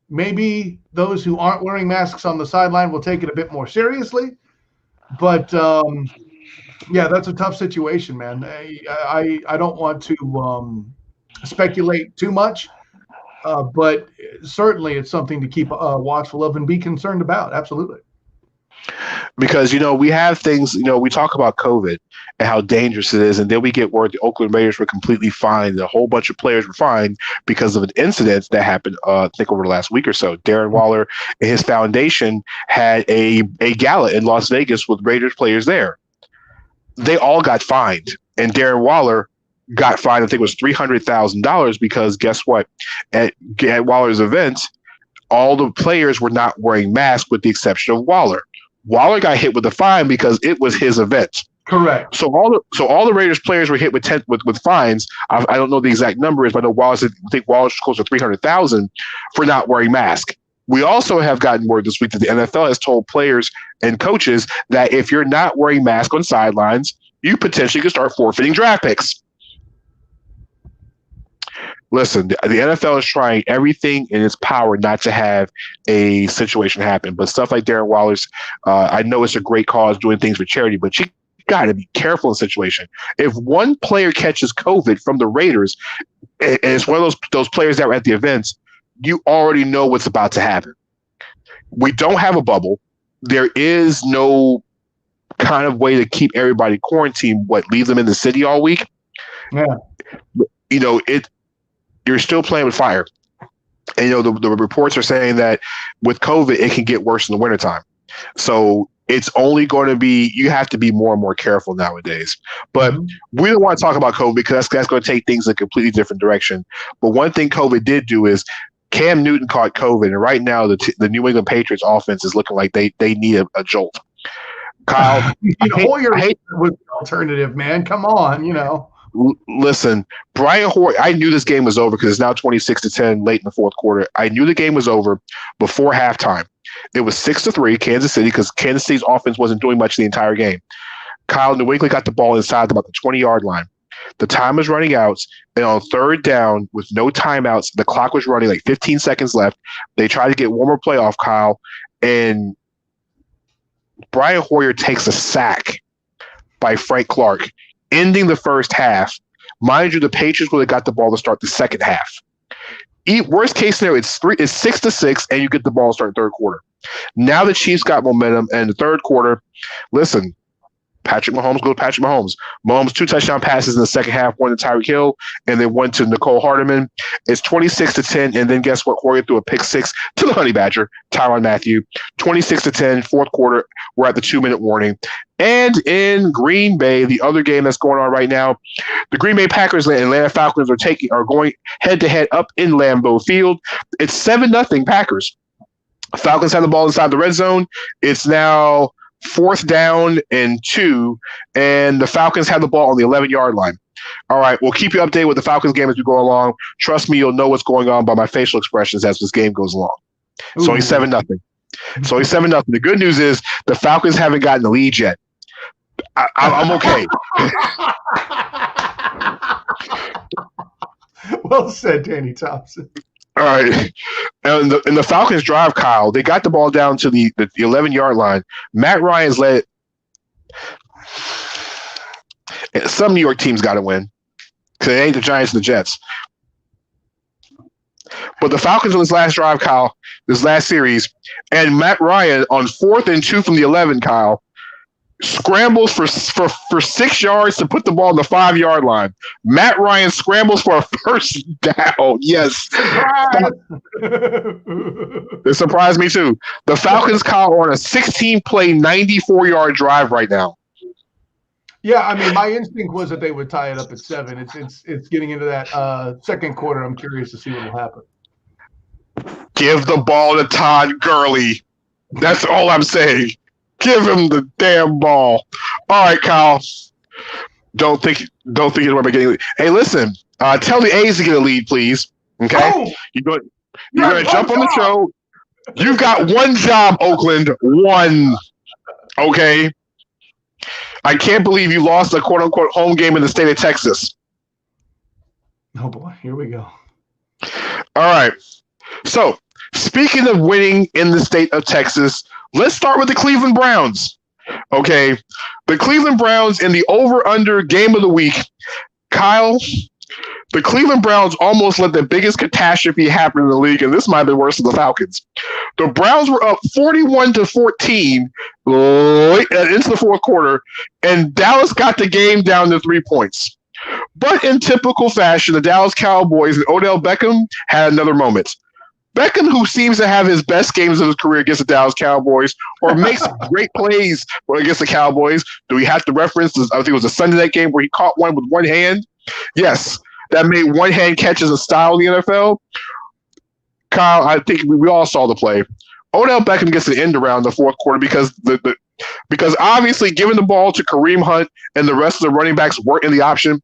Speaker 2: Maybe those who aren't wearing masks on the sideline will take it a bit more seriously. But, that's a tough situation, man. I don't want to speculate too much. But certainly it's something to keep watchful of and be concerned about. Absolutely.
Speaker 1: Because, we have things, we talk about COVID and how dangerous it is. And then we get word the Oakland Raiders were completely fine. A whole bunch of players were fine because of an incident that happened, I think, over the last week or so. Darren Waller and his foundation had a gala in Las Vegas with Raiders players there. They all got fined. And Darren Waller got fined, I think it was $300,000 because guess what? At Waller's event, all the players were not wearing masks with the exception of Waller. Waller got hit with a fine because it was his event.
Speaker 2: Correct.
Speaker 1: So all the Raiders players were hit with fines. I don't know the exact numbers, but I know Waller's close to $300,000 for not wearing masks. We also have gotten word this week that the NFL has told players and coaches that if you're not wearing masks on sidelines, you potentially could start forfeiting draft picks. Listen, the NFL is trying everything in its power not to have a situation happen. But stuff like Darren Waller's, I know it's a great cause doing things for charity, but you got to be careful in the situation. If one player catches COVID from the Raiders, and it's one of those players that were at the events. You already know what's about to happen. We don't have a bubble. There is no kind of way to keep everybody quarantined. Leave them in the city all week?
Speaker 2: Yeah.
Speaker 1: You're still playing with fire. And, the reports are saying that with COVID, it can get worse in the wintertime. So it's only going to be, you have to be more and more careful nowadays. But we don't want to talk about COVID because that's going to take things in a completely different direction. But one thing COVID did do is Cam Newton caught COVID. And right now, the New England Patriots offense is looking like they need a jolt. Kyle,
Speaker 2: Hoyer was the alternative, man. Come on,
Speaker 1: Listen, Brian Hoyer, I knew this game was over because it's now 26-10 late in the fourth quarter. I knew the game was over before halftime. It was 6-3, Kansas City, because Kansas City's offense wasn't doing much the entire game. Kyle, New England got the ball inside about the 20-yard line. The time was running out, and on third down with no timeouts, the clock was running like 15 seconds left. They tried to get one more play off, Kyle, and Brian Hoyer takes a sack by Frank Clark, ending the first half. Mind you, the Patriots would have got the ball to start the second half. Worst case scenario, it's 6-6, and you get the ball to start third quarter. Now the Chiefs got momentum, and the third quarter, listen, Patrick Mahomes goes Patrick Mahomes. Mahomes 2 touchdown passes in the second half, one to Tyreek Hill, and then one to Nicole Hardeman. It's 26-10, and then guess what? Hoyer threw a pick 6 to the Honey Badger, Tyrann Mathieu. 26-10, fourth quarter. We're at the 2-minute warning. And in Green Bay, the other game that's going on right now, the Green Bay Packers and Atlanta Falcons are going head-to-head up in Lambeau Field. It's 7-0 Packers. Falcons have the ball inside the red zone. It's now 4th down and 2, and the Falcons have the ball on the 11-yard line. All right, we'll keep you updated with the Falcons game as we go along. Trust me, you'll know what's going on by my facial expressions as this game goes along. It's only 7-0. It's only 7-0. The good news is the Falcons haven't gotten the lead yet. I'm okay.
Speaker 2: Well said, Danny Thompson.
Speaker 1: All right. And the Falcons drive, Kyle, they got the ball down to the 11-yard line. Matt Ryan's led. Some New York teams got to win because it ain't the Giants and the Jets. But the Falcons on this last drive, Kyle, this last series, and Matt Ryan on 4th and 2 from the 11, Kyle, scrambles for 6 yards to put the ball on the 5-yard line. Matt Ryan scrambles for a first down. Yes. It surprised me too. The Falcons, Kyle, are on a 16-play, 94-yard drive right now.
Speaker 2: Yeah, I mean, my instinct was that they would tie it up at 7. It's getting into that second quarter. I'm curious to see what will happen.
Speaker 1: Give the ball to Todd Gurley. That's all I'm saying. Give him the damn ball. All right, Kyle. Don't think you're about getting. Hey, listen. Tell the A's to get a lead, please. Okay.
Speaker 2: Oh,
Speaker 1: You're going to jump on the show. You've got one job, Oakland. One. Okay. I can't believe you lost a quote unquote home game in the state of Texas.
Speaker 2: Oh boy, here we go.
Speaker 1: All right. So, speaking of winning in the state of Texas, let's start with the Cleveland Browns. Okay. The Cleveland Browns in the over-under game of the week. Kyle, the Cleveland Browns almost let the biggest catastrophe happen in the league, and this might have been worse than the Falcons. The Browns were up 41-14 into the fourth quarter, and Dallas got the game down to 3 points. But in typical fashion, the Dallas Cowboys and Odell Beckham had another moment. Beckham, who seems to have his best games of his career against the Dallas Cowboys or makes great plays against the Cowboys. Do we have to reference this? I think it was a Sunday night game where he caught one with one hand. Yes, that made one-hand catches a style in the NFL. Kyle, I think we all saw the play. Odell Beckham gets an end around the fourth quarter because because obviously giving the ball to Kareem Hunt and the rest of the running backs weren't in the option.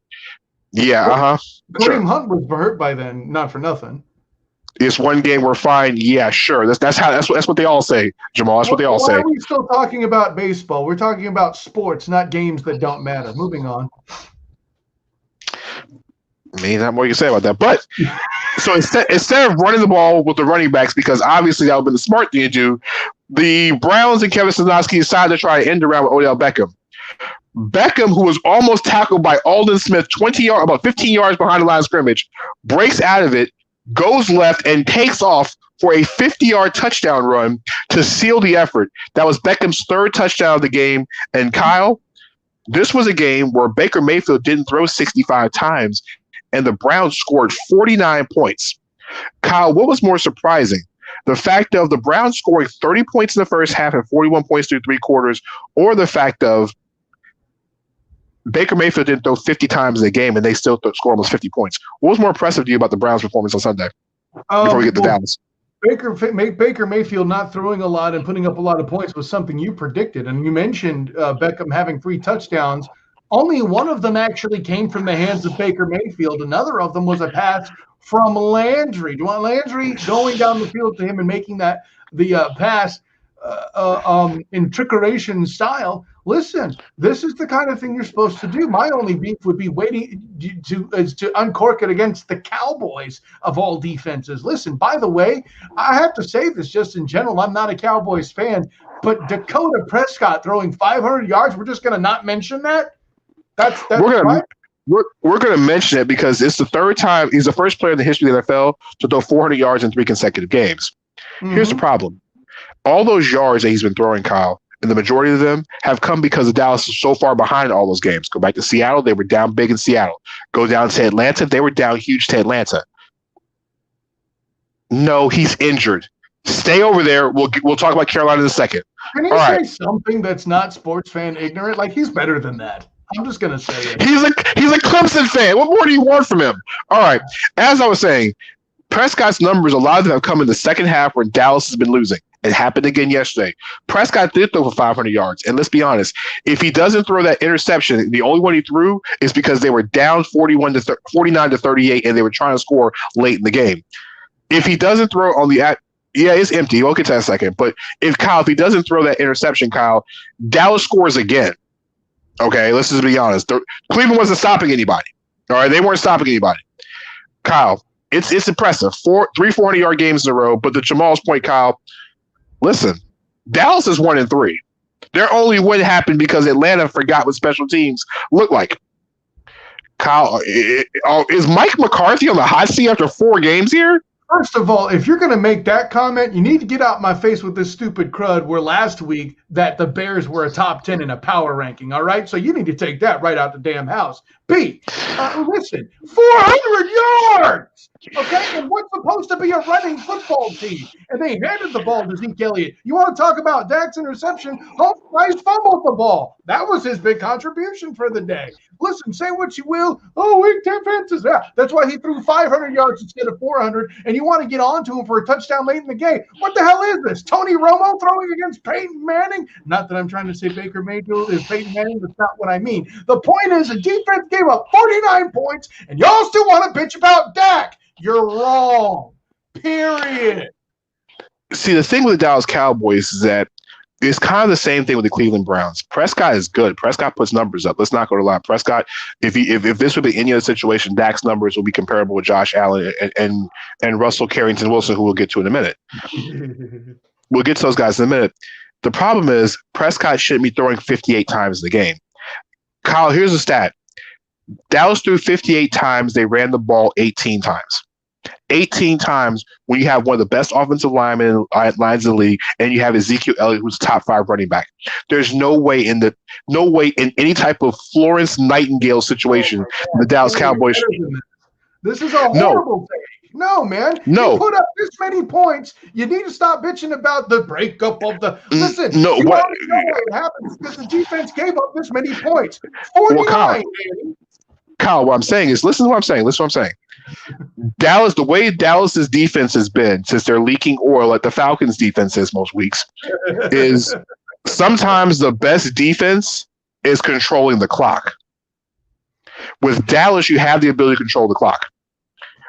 Speaker 1: Yeah,
Speaker 2: Kareem Hunt was hurt by then, not for nothing.
Speaker 1: It's one game we're fine. Yeah, sure. That's what they all say, Jamal. That's what they all say.
Speaker 2: Why are we still talking about baseball? We're talking about sports, not games that don't matter. Moving on.
Speaker 1: Maybe not more you can say about that. But so instead of running the ball with the running backs, because obviously that would have been the smart thing to do, the Browns and Kevin Stefanski decided to try to end around with Odell Beckham. Beckham, who was almost tackled by Aldon Smith, about 15 yards behind the line of scrimmage, breaks out of it, goes left, and takes off for a 50-yard touchdown run to seal the effort. That was Beckham's third touchdown of the game. And Kyle, this was a game where Baker Mayfield didn't throw 65 times, and the Browns scored 49 points. Kyle, what was more surprising? The fact of the Browns scoring 30 points in the first half and 41 points through three quarters, or the fact of Baker Mayfield didn't throw 50 times in the game and they still score almost 50 points. What was more impressive to you about the Browns' performance on Sunday before we get to Dallas?
Speaker 2: Baker Mayfield not throwing a lot and putting up a lot of points was something you predicted. And you mentioned Beckham having 3 touchdowns. Only one of them actually came from the hands of Baker Mayfield. Another of them was a pass from Landry. Landry going down the field to him and making the pass in trickeration style. Listen, this is the kind of thing you're supposed to do. My only beef would be waiting to uncork it against the Cowboys of all defenses. Listen, by the way, I have to say this just in general. I'm not a Cowboys fan, but Dakota Prescott throwing 500 yards, we're just going to not mention that? That's
Speaker 1: We're going to mention it because it's the third time. He's the first player in the history of the NFL to throw 400 yards in 3 consecutive games. Mm-hmm. Here's the problem. All those yards that he's been throwing, Kyle, and the majority of them have come because Dallas is so far behind all those games. Go back to Seattle, they were down big in Seattle. Go down to Atlanta, they were down huge to Atlanta. No, he's injured. Stay over there. We'll talk about Carolina in a second.
Speaker 2: Can you say something that's not sports fan ignorant? Like, he's better than that. I'm just gonna say it.
Speaker 1: He's a Clemson fan. What more do you want from him? All right. As I was saying, Prescott's numbers, a lot of them have come in the second half where Dallas has been losing. It happened again yesterday. Prescott did throw for 500 yards. And let's be honest, if he doesn't throw that interception, the only one he threw is because they were down 49 to 38 and they were trying to score late in the game. If he doesn't throw on it's empty. We'll get to that in a second. But if he doesn't throw that interception, Kyle, Dallas scores again. Okay, let's just be honest. Cleveland wasn't stopping anybody. All right, they weren't stopping anybody. Kyle, it's impressive. 400-yard games in a row. But to Jamal's point, Kyle, listen, Dallas is 1-3. Their only win happened because Atlanta forgot what special teams look like. Kyle, is Mike McCarthy on the hot seat after 4 games here?
Speaker 2: First of all, if you're going to make that comment, you need to get out my face with this stupid crud where last week that the Bears were a top 10 in a power ranking, all right? So you need to take that right out the damn house. B, listen, 400 yards, okay? And what's supposed to be a running football team? And they handed the ball to Zeke Elliott. You want to talk about Dak's interception? Rice fumbled the ball. That was his big contribution for the day. Listen, say what you will. Oh, weak defenses. Yeah, that's why he threw 500 yards instead of 400, and you want to get on to him for a touchdown late in the game. What the hell is this? Tony Romo throwing against Peyton Manning? Not that I'm trying to say Baker Mayfield is Peyton Manning. That's not what I mean. The point is the defense gave up 49 points, and y'all still want to bitch about Dak. You're wrong. Period.
Speaker 1: See, the thing with the Dallas Cowboys is that it's kind of the same thing with the Cleveland Browns. Prescott is good. Prescott puts numbers up. Let's not go to lie. Prescott, if this would be any other situation, Dak's numbers will be comparable with Josh Allen and Russell Carrington Wilson, who we'll get to in a minute. We'll get to those guys in a minute. The problem is Prescott shouldn't be throwing 58 times in the game. Kyle, here's a stat. Dallas threw 58 times. They ran the ball 18 times. 18 times when you have one of the best offensive lines in the league, and you have Ezekiel Elliott, who's top 5 running back. There's no way in any type of Florence Nightingale situation the Dallas Cowboys.
Speaker 2: This is a horrible thing. No, man.
Speaker 1: No.
Speaker 2: You put up this many points. You need to stop bitching about the breakup of the. Listen,
Speaker 1: no,
Speaker 2: you already know what happens because the defense gave up this many points. 49.
Speaker 1: Well, Kyle, what I'm saying is, listen to what I'm saying. Dallas, the way Dallas's defense has been since they're leaking oil, like the Falcons' defense is most weeks, is sometimes the best defense is controlling the clock. With Dallas, you have the ability to control the clock.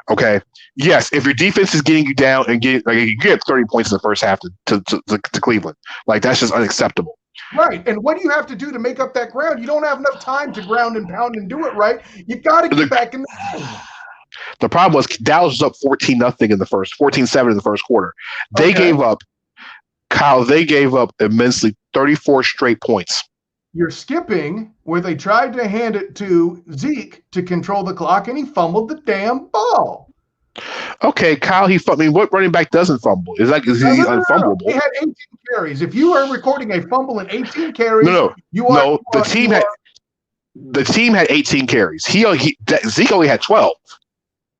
Speaker 1: Okay. Yes, if your defense is getting you down and you get 30 points in the first half to Cleveland, like that's just unacceptable.
Speaker 2: Right. And what do you have to do to make up that ground? You don't have enough time to ground and pound and do it right. You got to get back in the game.
Speaker 1: The problem was Dallas was up 14-7 in the first quarter. They gave up, Kyle, immensely 34 straight points.
Speaker 2: you're skipping where they tried to hand it to Zeke to control the clock, and he fumbled the damn ball.
Speaker 1: Okay, Kyle, what running back doesn't fumble? Is he unfumbleable?
Speaker 2: He had 18 carries. If you are recording a fumble in 18 carries,
Speaker 1: the team had 18 carries. Zeke only had 12.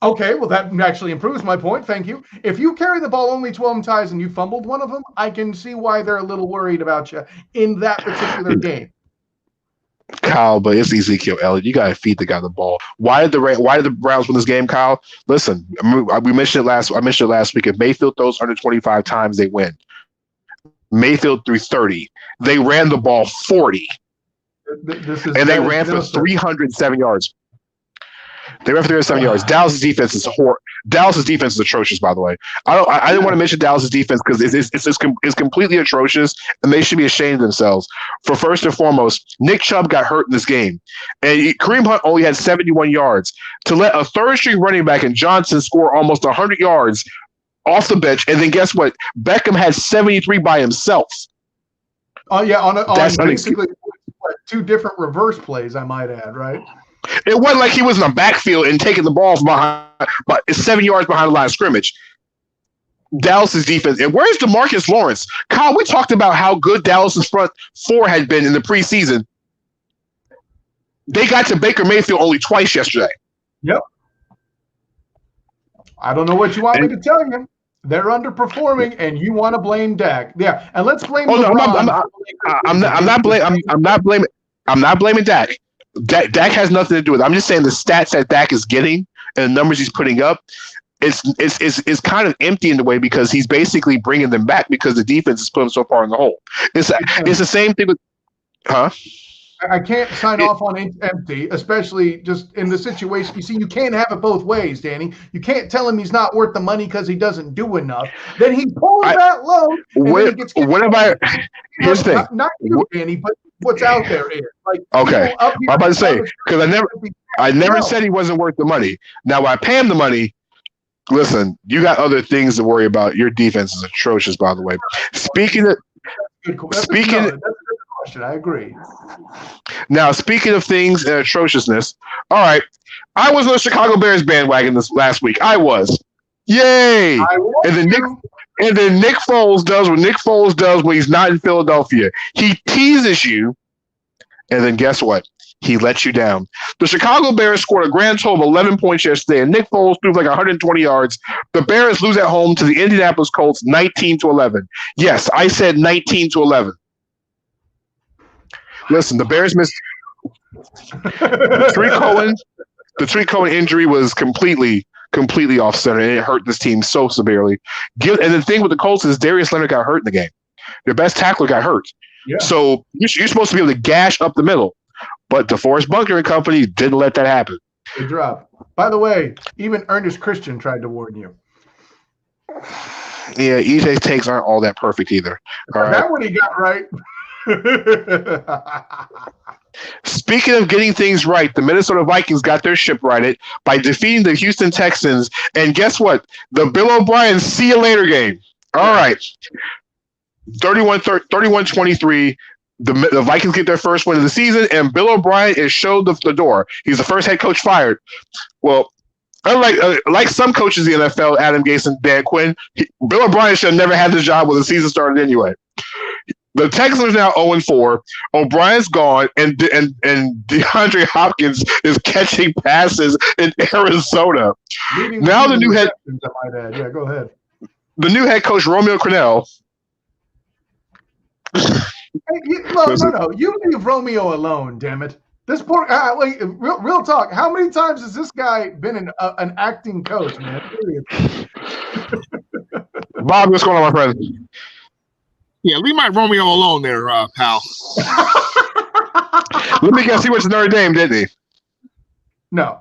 Speaker 2: Okay, well, that actually improves my point. Thank you. If you carry the ball only 12 times and you fumbled one of them, I can see why they're a little worried about you in that particular game.
Speaker 1: Kyle, but it's Ezekiel Elliott. You got to feed the guy the ball. Why did the Browns win this game, Kyle? Listen, I mentioned it last week. If Mayfield throws under 25 times, they win. Mayfield threw 30. They ran the ball 40. They ran for 307 yards. They ran for 307 yards. Dallas' defense is atrocious, by the way. I didn't want to mention Dallas' defense because it's completely atrocious, and they should be ashamed of themselves. For first and foremost, Nick Chubb got hurt in this game, and Kareem Hunt only had 71 yards. To let a third-string running back in Johnson score almost 100 yards off the bench, and then guess what? Beckham had 73 by himself.
Speaker 2: Oh, yeah, on basically two different reverse plays, I might add, right?
Speaker 1: It wasn't like he was in the backfield and taking the ball from behind, but it's 7 yards behind the line of scrimmage. Dallas's defense. And where's DeMarcus Lawrence? Kyle, we talked about how good Dallas's front four had been in the preseason. They got to Baker Mayfield only twice yesterday.
Speaker 2: Yep. I don't know what you want me to tell you. They're underperforming, and you want to blame Dak. Yeah, and let's blame.
Speaker 1: I'm not blaming Dak. Dak has nothing to do with it. I'm just saying the stats that Dak is getting and the numbers he's putting up, it's kind of empty in the way because he's basically bringing them back because the defense is putting him so far in the hole. It's the same thing with, huh?
Speaker 2: I can't sign off on empty, especially just in the situation. You see, you can't have it both ways, Danny. You can't tell him he's not worth the money because he doesn't do enough. Then he pulls that load.
Speaker 1: Here's the thing.
Speaker 2: Not you, Danny, but what's out there is like.
Speaker 1: Okay, I'm about to say because I never said he wasn't worth the money. Now, when I pay him the money, listen, you got other things to worry about. Your defense is atrocious, by the way.
Speaker 2: I agree.
Speaker 1: Now, speaking of things and atrociousness, all right, I was on the Chicago Bears bandwagon this last week. I was. Yay! And then Nick Foles does what Nick Foles does when he's not in Philadelphia. He teases you, and then guess what? He lets you down. The Chicago Bears scored a grand total of 11 points yesterday, and Nick Foles threw like 120 yards. The Bears lose at home to the Indianapolis Colts 19-11. Yes, I said 19-11. Listen, the Bears missed. The Tariq Cohen injury was completely off center, and it hurt this team so severely. And the thing with the Colts is Darius Leonard got hurt in the game. Their best tackler got hurt. Yeah. So you're supposed to be able to gash up the middle. But DeForest Buckner and company didn't let that happen.
Speaker 2: They dropped. By the way, even Ernest Christian tried to warn you.
Speaker 1: Yeah, EJ's takes aren't all that perfect either. All right.
Speaker 2: That one he got right.
Speaker 1: Speaking of getting things right, the Minnesota Vikings got their ship righted by defeating the Houston Texans. And guess what? The Bill O'Brien see you later game. All right. 31-23. The Vikings get their first win of the season, and Bill O'Brien is showed the door. He's the first head coach fired. Well, unlike some coaches in the NFL, Adam Gase and Dan Quinn, Bill O'Brien should have never had this job when the season started anyway. The Texans are now 0-4. O'Brien's gone, and DeAndre Hopkins is catching passes in Arizona. Now the new head.
Speaker 2: Yeah, go ahead.
Speaker 1: The new head coach Romeo Crennel.
Speaker 2: No. You leave Romeo alone, damn it. This poor real talk. How many times has this guy been an acting coach, man?
Speaker 1: Bob, what's going on, my friend?
Speaker 3: Yeah, leave my Romeo alone there, pal.
Speaker 1: Let me guess, he went to Notre Dame, didn't he?
Speaker 2: No,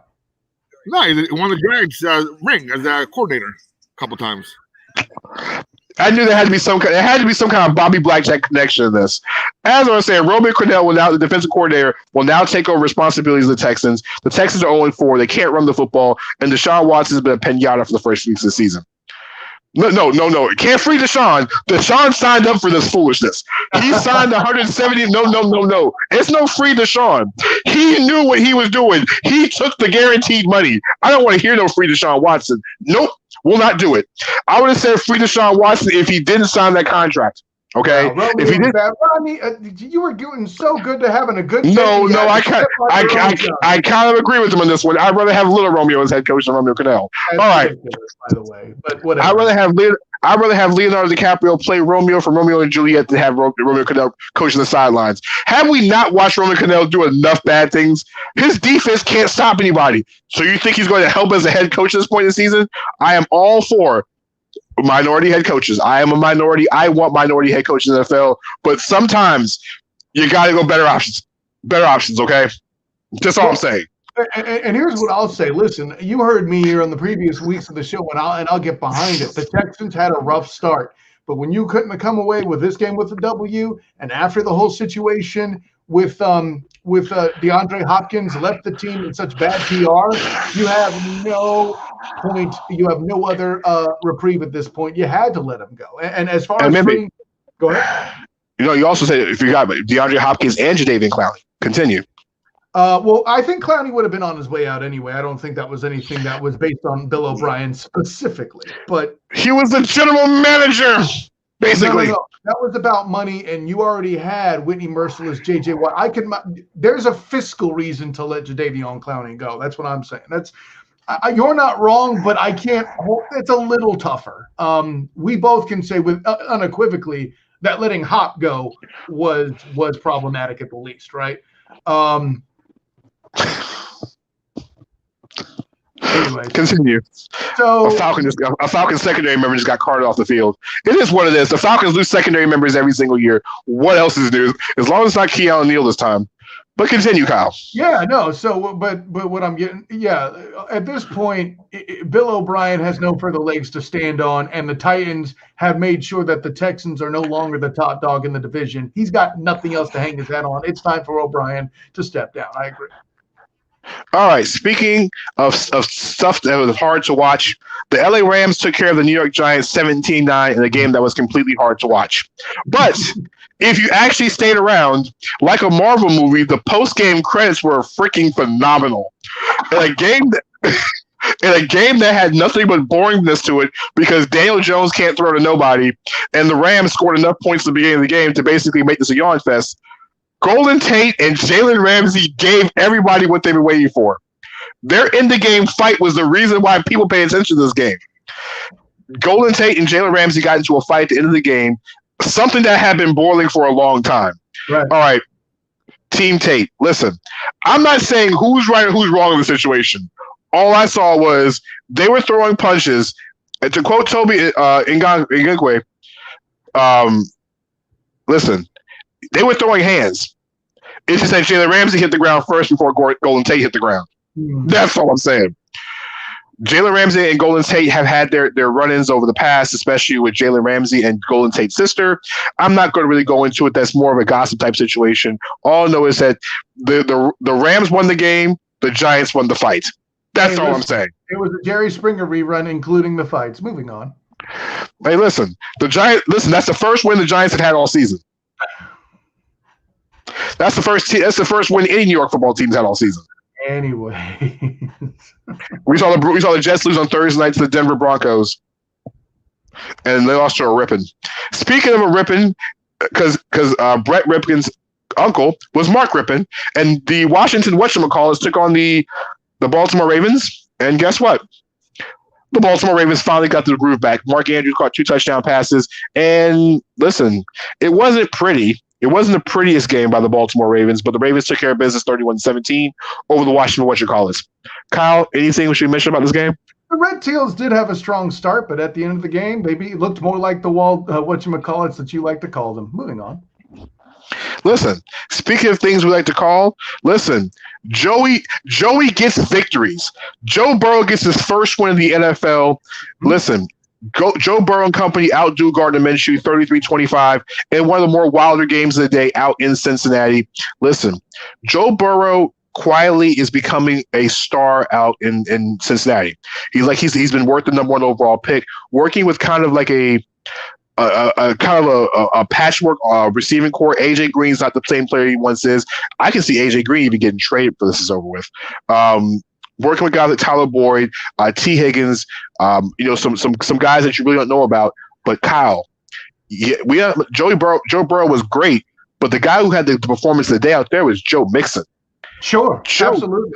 Speaker 3: he won the Jags ring as a coordinator a couple times.
Speaker 1: I knew there had to be some kind of Bobby Blackjack connection in this. As I was saying, Romeo Crennel the defensive coordinator, will now take over responsibilities of the Texans. The Texans are 0-4. They can't run the football, and Deshaun Watson has been a pinata for the first weeks of the season. No. Can't free Deshaun. Deshaun signed up for this foolishness. He signed 170. No. It's no free Deshaun. He knew what he was doing. He took the guaranteed money. I don't want to hear no free Deshaun Watson. Nope, will not do it. I would have said free Deshaun Watson if he didn't sign that contract. Okay, if he did,
Speaker 2: you were doing so good to having a good.
Speaker 1: No, I kind of agree with him on this one. I'd rather have Little Romeo as head coach than Romeo Cannell. All right,
Speaker 2: by the way, but whatever.
Speaker 1: I'd rather have Leonardo DiCaprio play Romeo from Romeo and Juliet than have Romeo Cannell coaching the sidelines. Have we not watched Romeo Cannell do enough bad things? His defense can't stop anybody. So you think he's going to help as a head coach at this point in the season? I am all for minority head coaches. I am a minority. I want minority head coaches in the NFL, but sometimes you got to go better options. Better options, okay? That's all I'm saying.
Speaker 2: And here's what I'll say. Listen, you heard me here on the previous weeks of the show, and I'll get behind it. The Texans had a rough start, but when you couldn't come away with this game with a W, and after the whole situation with DeAndre Hopkins left the team in such bad PR, you have no point. You have no other reprieve at this point. You had to let him go. And as far as go ahead.
Speaker 1: You also said if you got DeAndre Hopkins and Jadeveon Clowney. Continue.
Speaker 2: Well, I think Clowney would have been on his way out anyway. I don't think that was anything that was based on Bill O'Brien specifically. But
Speaker 1: he was the general manager, basically.
Speaker 2: No. That was about money, and you already had Whitney Merciless, J.J. Watt. There's a fiscal reason to let Jadeveon Clowney go. That's what I'm saying. You're not wrong, but I can't. It's a little tougher. We both can say with unequivocally that letting Hop go was problematic at the least, right? Anyway,
Speaker 1: continue.
Speaker 2: So
Speaker 1: a Falcons secondary member just got carted off the field. It is what it is. The Falcons lose secondary members every single year. What else is new? As long as it's not Keanu Neal this time. But continue, Kyle.
Speaker 2: Yeah, no. So, but what I'm getting, at this point, Bill O'Brien has no further legs to stand on, and the Titans have made sure that the Texans are no longer the top dog in the division. He's got nothing else to hang his hat on. It's time for O'Brien to step down. I agree.
Speaker 1: All right. Speaking of stuff that was hard to watch, the LA Rams took care of the New York Giants 17-9 in a game that was completely hard to watch. But if you actually stayed around, like a Marvel movie, the post-game credits were freaking phenomenal. In a game that had nothing but boringness to it because Daniel Jones can't throw to nobody, and the Rams scored enough points at the beginning of the game to basically make this a yawn fest. Golden Tate and Jalen Ramsey gave everybody what they've been waiting for. Their end-of-game fight was the reason why people pay attention to this game. Golden Tate and Jalen Ramsey got into a fight at the end of the game, something that had been boiling for a long time.
Speaker 2: Right.
Speaker 1: All right, Team Tate, listen, I'm not saying who's right or who's wrong in the situation. All I saw was they were throwing punches. And to quote Toby Ngakwe, listen, they were throwing hands. It's just that Jalen Ramsey hit the ground first before Golden Tate hit the ground. That's all I'm saying. Jalen Ramsey and Golden Tate have had their run-ins over the past, especially with Jalen Ramsey and Golden Tate's sister. I'm not going to really go into it. That's more of a gossip type situation. All I know is that the Rams won the game. The Giants won the fight. That's all I'm saying.
Speaker 2: It was a Jerry Springer rerun, including the fights. Moving on.
Speaker 1: Hey, listen. That's the first win the Giants had all season. That's the first win any New York football team's had all season.
Speaker 2: Anyway,
Speaker 1: we saw the Jets lose on Thursday night to the Denver Broncos, and they lost to a ripping. Speaking of a ripping, because Brett Ripken's uncle was Mark Rippon, and the Washington whatchamacallits took on the Baltimore Ravens, and guess what? The Baltimore Ravens finally got the groove back. Mark Andrews caught 2 touchdown passes, and listen, it wasn't pretty. It wasn't the prettiest game by the Baltimore Ravens, but the Ravens took care of business 31-17 over the Washington whatchamacallits. Kyle, anything we should mention about this game?
Speaker 2: The Red Tails did have a strong start, but at the end of the game, maybe it looked more like the whatchamacallits that you like to call them. Moving on.
Speaker 1: Listen, speaking of things we like to call, listen, Joey gets victories. Joe Burrow gets his first win in the NFL. Listen, Joe Burrow and company outdo Gardner Minshew 33-25 in one of the more wilder games of the day out in Cincinnati. Listen, Joe Burrow quietly is becoming a star out in Cincinnati. He's been worth the number 1 overall pick, working with kind of like a patchwork receiving core. AJ Green's not the same player he once is. I can see AJ Green even getting traded for this is over with. Working with guys like Tyler Boyd, T. Higgins, some guys that you really don't know about. But Kyle, Joe Burrow was great, but the guy who had the performance of the day out there was Joe Mixon.
Speaker 2: Sure, absolutely.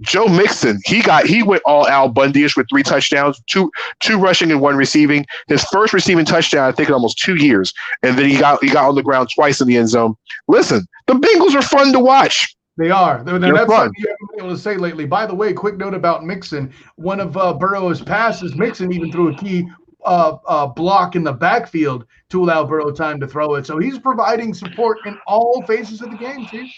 Speaker 1: Joe Mixon, he went all Al Bundy-ish with 3 touchdowns, two rushing and 1 receiving. His first receiving touchdown, I think, in almost 2 years, and then he got on the ground twice in the end zone. Listen, the Bengals are fun to watch.
Speaker 2: They are.
Speaker 1: They're
Speaker 2: that's
Speaker 1: fun.
Speaker 2: something you haven't been able to say lately. By the way, quick note about Mixon. One of Burrow's passes, Mixon even threw a key block in the backfield to allow Burrow time to throw it. So he's providing support in all phases of the game, Chief.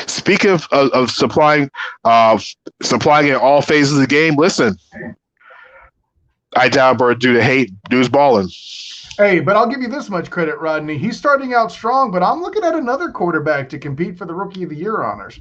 Speaker 1: Speaking of supplying in all phases of the game, listen, I doubt Burrow due to hate. Dude's balling.
Speaker 2: Hey, but I'll give you this much credit, Rodney. He's starting out strong, but I'm looking at another quarterback to compete for the Rookie of the Year honors.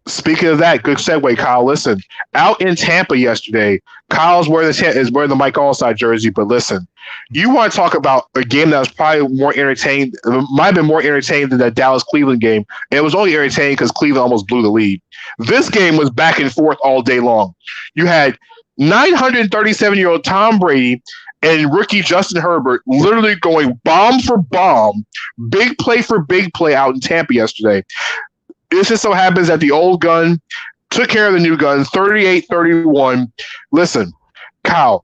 Speaker 2: Speaking
Speaker 1: of that, good segue, Kyle. Listen, out in Tampa yesterday, Kyle's wearing the Mike Allside jersey, but listen, you want to talk about a game that was probably more entertaining. It might have been more entertaining than that Dallas-Cleveland game. It was only entertaining because Cleveland almost blew the lead. This game was back and forth all day long. You had 937-year-old Tom Brady and rookie Justin Herbert literally going bomb for bomb, big play for big play out in Tampa yesterday. It just so happens that the old gun took care of the new gun, 38-31. Listen, Kyle,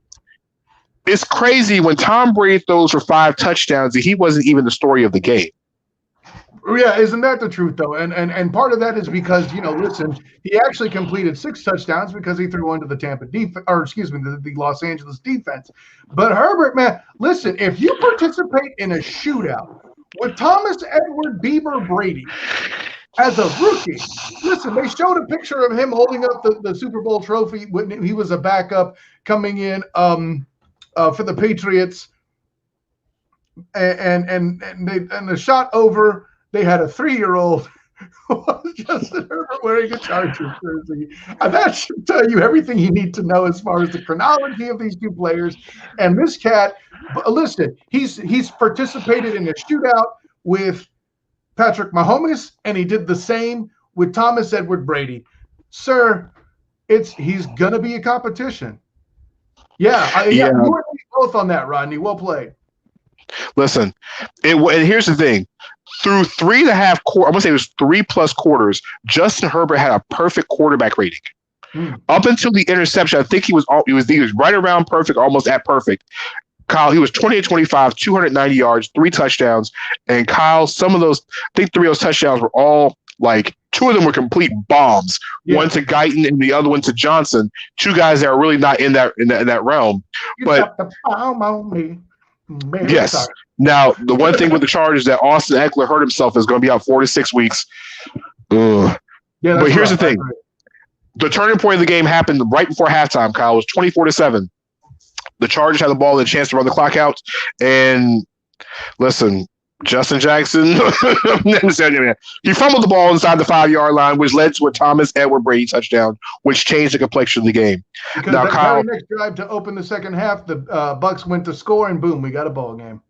Speaker 1: it's crazy when Tom Brady throws for 5 touchdowns that he wasn't even the story of the game.
Speaker 2: Yeah, isn't that the truth, though? And part of that is because, listen, he actually completed 6 touchdowns because he threw under the the Los Angeles defense. But Herbert, man, listen, if you participate in a shootout with Thomas Edward Bieber Brady as a rookie, listen, they showed a picture of him holding up the Super Bowl trophy when he was a backup coming in for the Patriots, and the shot over. They had a 3-year-old who was Justin Herbert wearing a Chargers jersey. And that should tell you everything you need to know as far as the chronology of these 2 players. And this cat, listen, he's participated in a shootout with Patrick Mahomes, and he did the same with Thomas Edward Brady. Sir, he's gonna be a competition. Yeah. You and me both on that, Rodney. Well played.
Speaker 1: Listen, and here's the thing. Through 3.5 quarters, I'm going to say it was 3+ quarters, Justin Herbert had a perfect quarterback rating. Up until the interception, I think he was right around perfect, almost at perfect. Kyle, he was 28-25, 290 yards, 3 touchdowns. And Kyle, some of those, I think 3 of those touchdowns were all like, 2 of them were complete bombs. Yeah. One to Guyton and the other one to Johnson. 2 guys that are really not in that realm. But
Speaker 2: the palm on me.
Speaker 1: Yes. Sorry. Now, the one thing with the Chargers that Austin Eckler hurt himself is going to be out 4 to 6 weeks. Ugh. Yeah, but here's the thing. The turning point of the game happened right before halftime, Kyle. It was 24-7. The Chargers had the ball and a chance to run the clock out. And listen, Justin Jackson, he fumbled the ball inside the 5-yard line, which led to a Thomas Edward Brady touchdown, which changed the complexion of the game.
Speaker 2: Because now, Kyle, next drive to open the second half, the Bucs went to score, and boom, we got a ball game.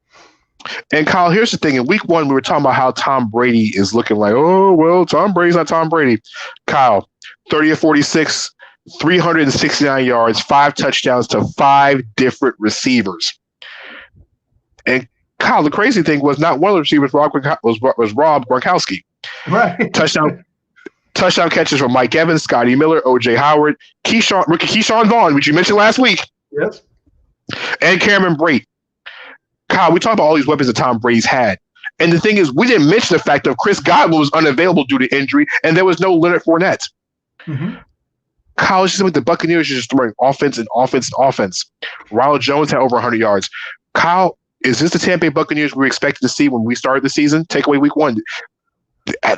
Speaker 1: And Kyle, here's the thing. In week 1, we were talking about how Tom Brady is looking like, oh, well, Tom Brady's not Tom Brady. Kyle, 30-46, 369 yards, 5 touchdowns to 5 different receivers. And Kyle, the crazy thing was not one of the receivers was Rob Gronkowski.
Speaker 2: Right.
Speaker 1: Touchdown catches from Mike Evans, Scotty Miller, O.J. Howard, rookie Keyshawn Vaughn, which you mentioned last week.
Speaker 2: Yes.
Speaker 1: And Cameron Brate. Kyle, we talked about all these weapons that Tom Brady's had. And the thing is, we didn't mention the fact that Chris Godwin was unavailable due to injury, and there was no Leonard Fournette. Mm-hmm. Kyle, it's just like the Buccaneers are just throwing offense and offense and offense. Ronald Jones had over 100 yards. Kyle, is this the Tampa Bay Buccaneers we were expected to see when we started the season? Take away week 1.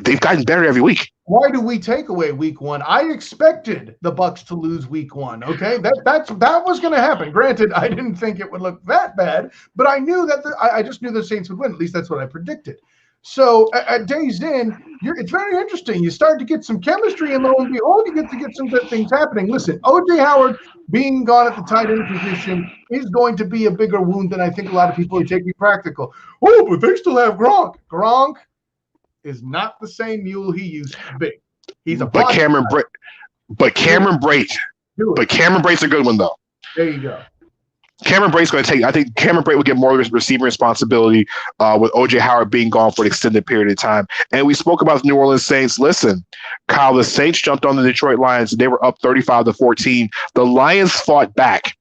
Speaker 1: They've gotten better every week.
Speaker 2: Why do we take away week 1? I expected the Bucs to lose week 1. Okay, that was going to happen. Granted, I didn't think it would look that bad, but I knew that I just knew the Saints would win. At least that's what I predicted. So at days in, it's very interesting. You start to get some chemistry, and lo and behold, you get to get some good things happening. Listen, O.J. Howard being gone at the tight end position is going to be a bigger wound than I think a lot of people are taking practical. Oh, but they still have Gronk. Gronk is not the same mule he used to be. He's a
Speaker 1: Cameron Brate's a good one though.
Speaker 2: There you go.
Speaker 1: Cameron Brate's going to take. I think Cameron Brate will get more receiver responsibility with O.J. Howard being gone for an extended period of time. And we spoke about the New Orleans Saints. Listen, Kyle, the Saints jumped on the Detroit Lions. They were up 35-14. The Lions fought back.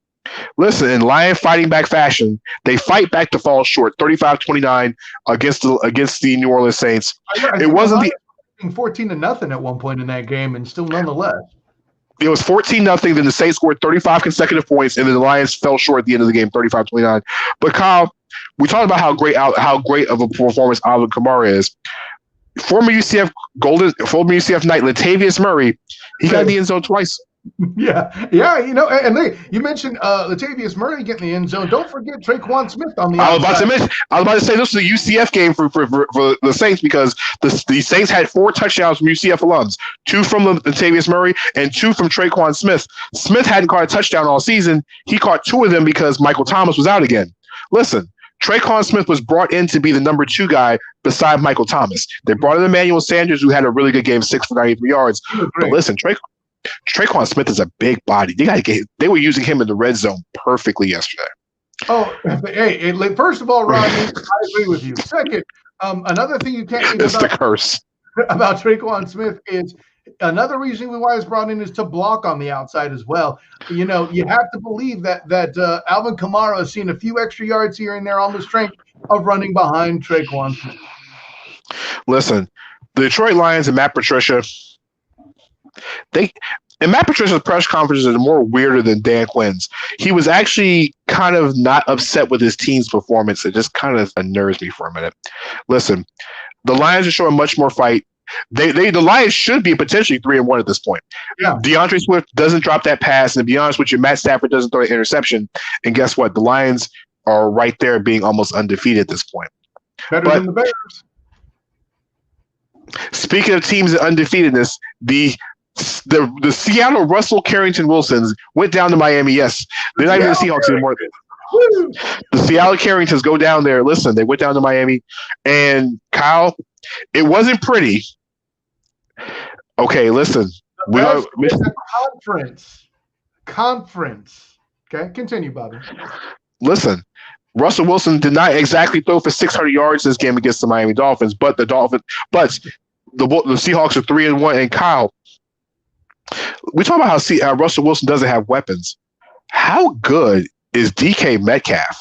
Speaker 1: Listen, in Lion fighting back fashion, they fight back to fall short, 35-29 against the New Orleans Saints. It wasn't the
Speaker 2: 14-0 at one point in that game, and still nonetheless.
Speaker 1: It was 14-0. Then the Saints scored 35 consecutive points, and then the Lions fell short at the end of the game, 35-29. But Kyle, we talked about how great of a performance Alvin Kamara is. Former UCF Knight Latavius Murray, he got in the end zone twice.
Speaker 2: Yeah. And you mentioned Latavius Murray getting the end zone. Don't forget Traquan Smith on the outside.
Speaker 1: I was about to say this was a UCF game for the Saints because the Saints had 4 touchdowns from UCF alums, 2 from Latavius Murray and 2 from Traquan Smith. Smith hadn't caught a touchdown all season. He caught 2 of them because Michael Thomas was out again. Listen, Traquan Smith was brought in to be the number 2 guy beside Michael Thomas. They brought in Emmanuel Sanders, who had a really good game, 6 for 93 yards. But listen, Traquan Smith is a big body. They were using him in the red zone perfectly yesterday.
Speaker 2: Oh, hey, first of all, Rodney, I agree with you. Second, another thing you can't
Speaker 1: leave
Speaker 2: about Traquan Smith is another reason why he's brought in is to block on the outside as well. You know, you have to believe that Alvin Kamara has seen a few extra yards here and there on the strength of running behind Traquan Smith.
Speaker 1: Listen, the Detroit Lions and Matt Patricia – Matt Patricia's press conferences are more weirder than Dan Quinn's. He was actually kind of not upset with his team's performance. It just kind of unnerves me for a minute. Listen, the Lions are showing much more fight. The Lions should be potentially 3-1 at this point.
Speaker 2: Yeah.
Speaker 1: DeAndre Swift doesn't drop that pass, and to be honest with you, Matt Stafford doesn't throw an interception. And guess what? The Lions are right there being almost undefeated at this point.
Speaker 2: Better than the Bears.
Speaker 1: Speaking of teams and undefeatedness, the Seattle Russell Carrington Wilsons went down to Miami. Yes, they're not even the Seahawks anymore. The Seattle Carringtons go down there. Listen, they went down to Miami, and Kyle, it wasn't pretty. Okay, listen.
Speaker 2: Conference. Okay, continue, Bobby.
Speaker 1: Listen, Russell Wilson did not exactly throw for 600 yards this game against the Miami Dolphins, but the Seahawks are 3-1. And Kyle, we talk about how Russell Wilson doesn't have weapons. How good is DK Metcalf?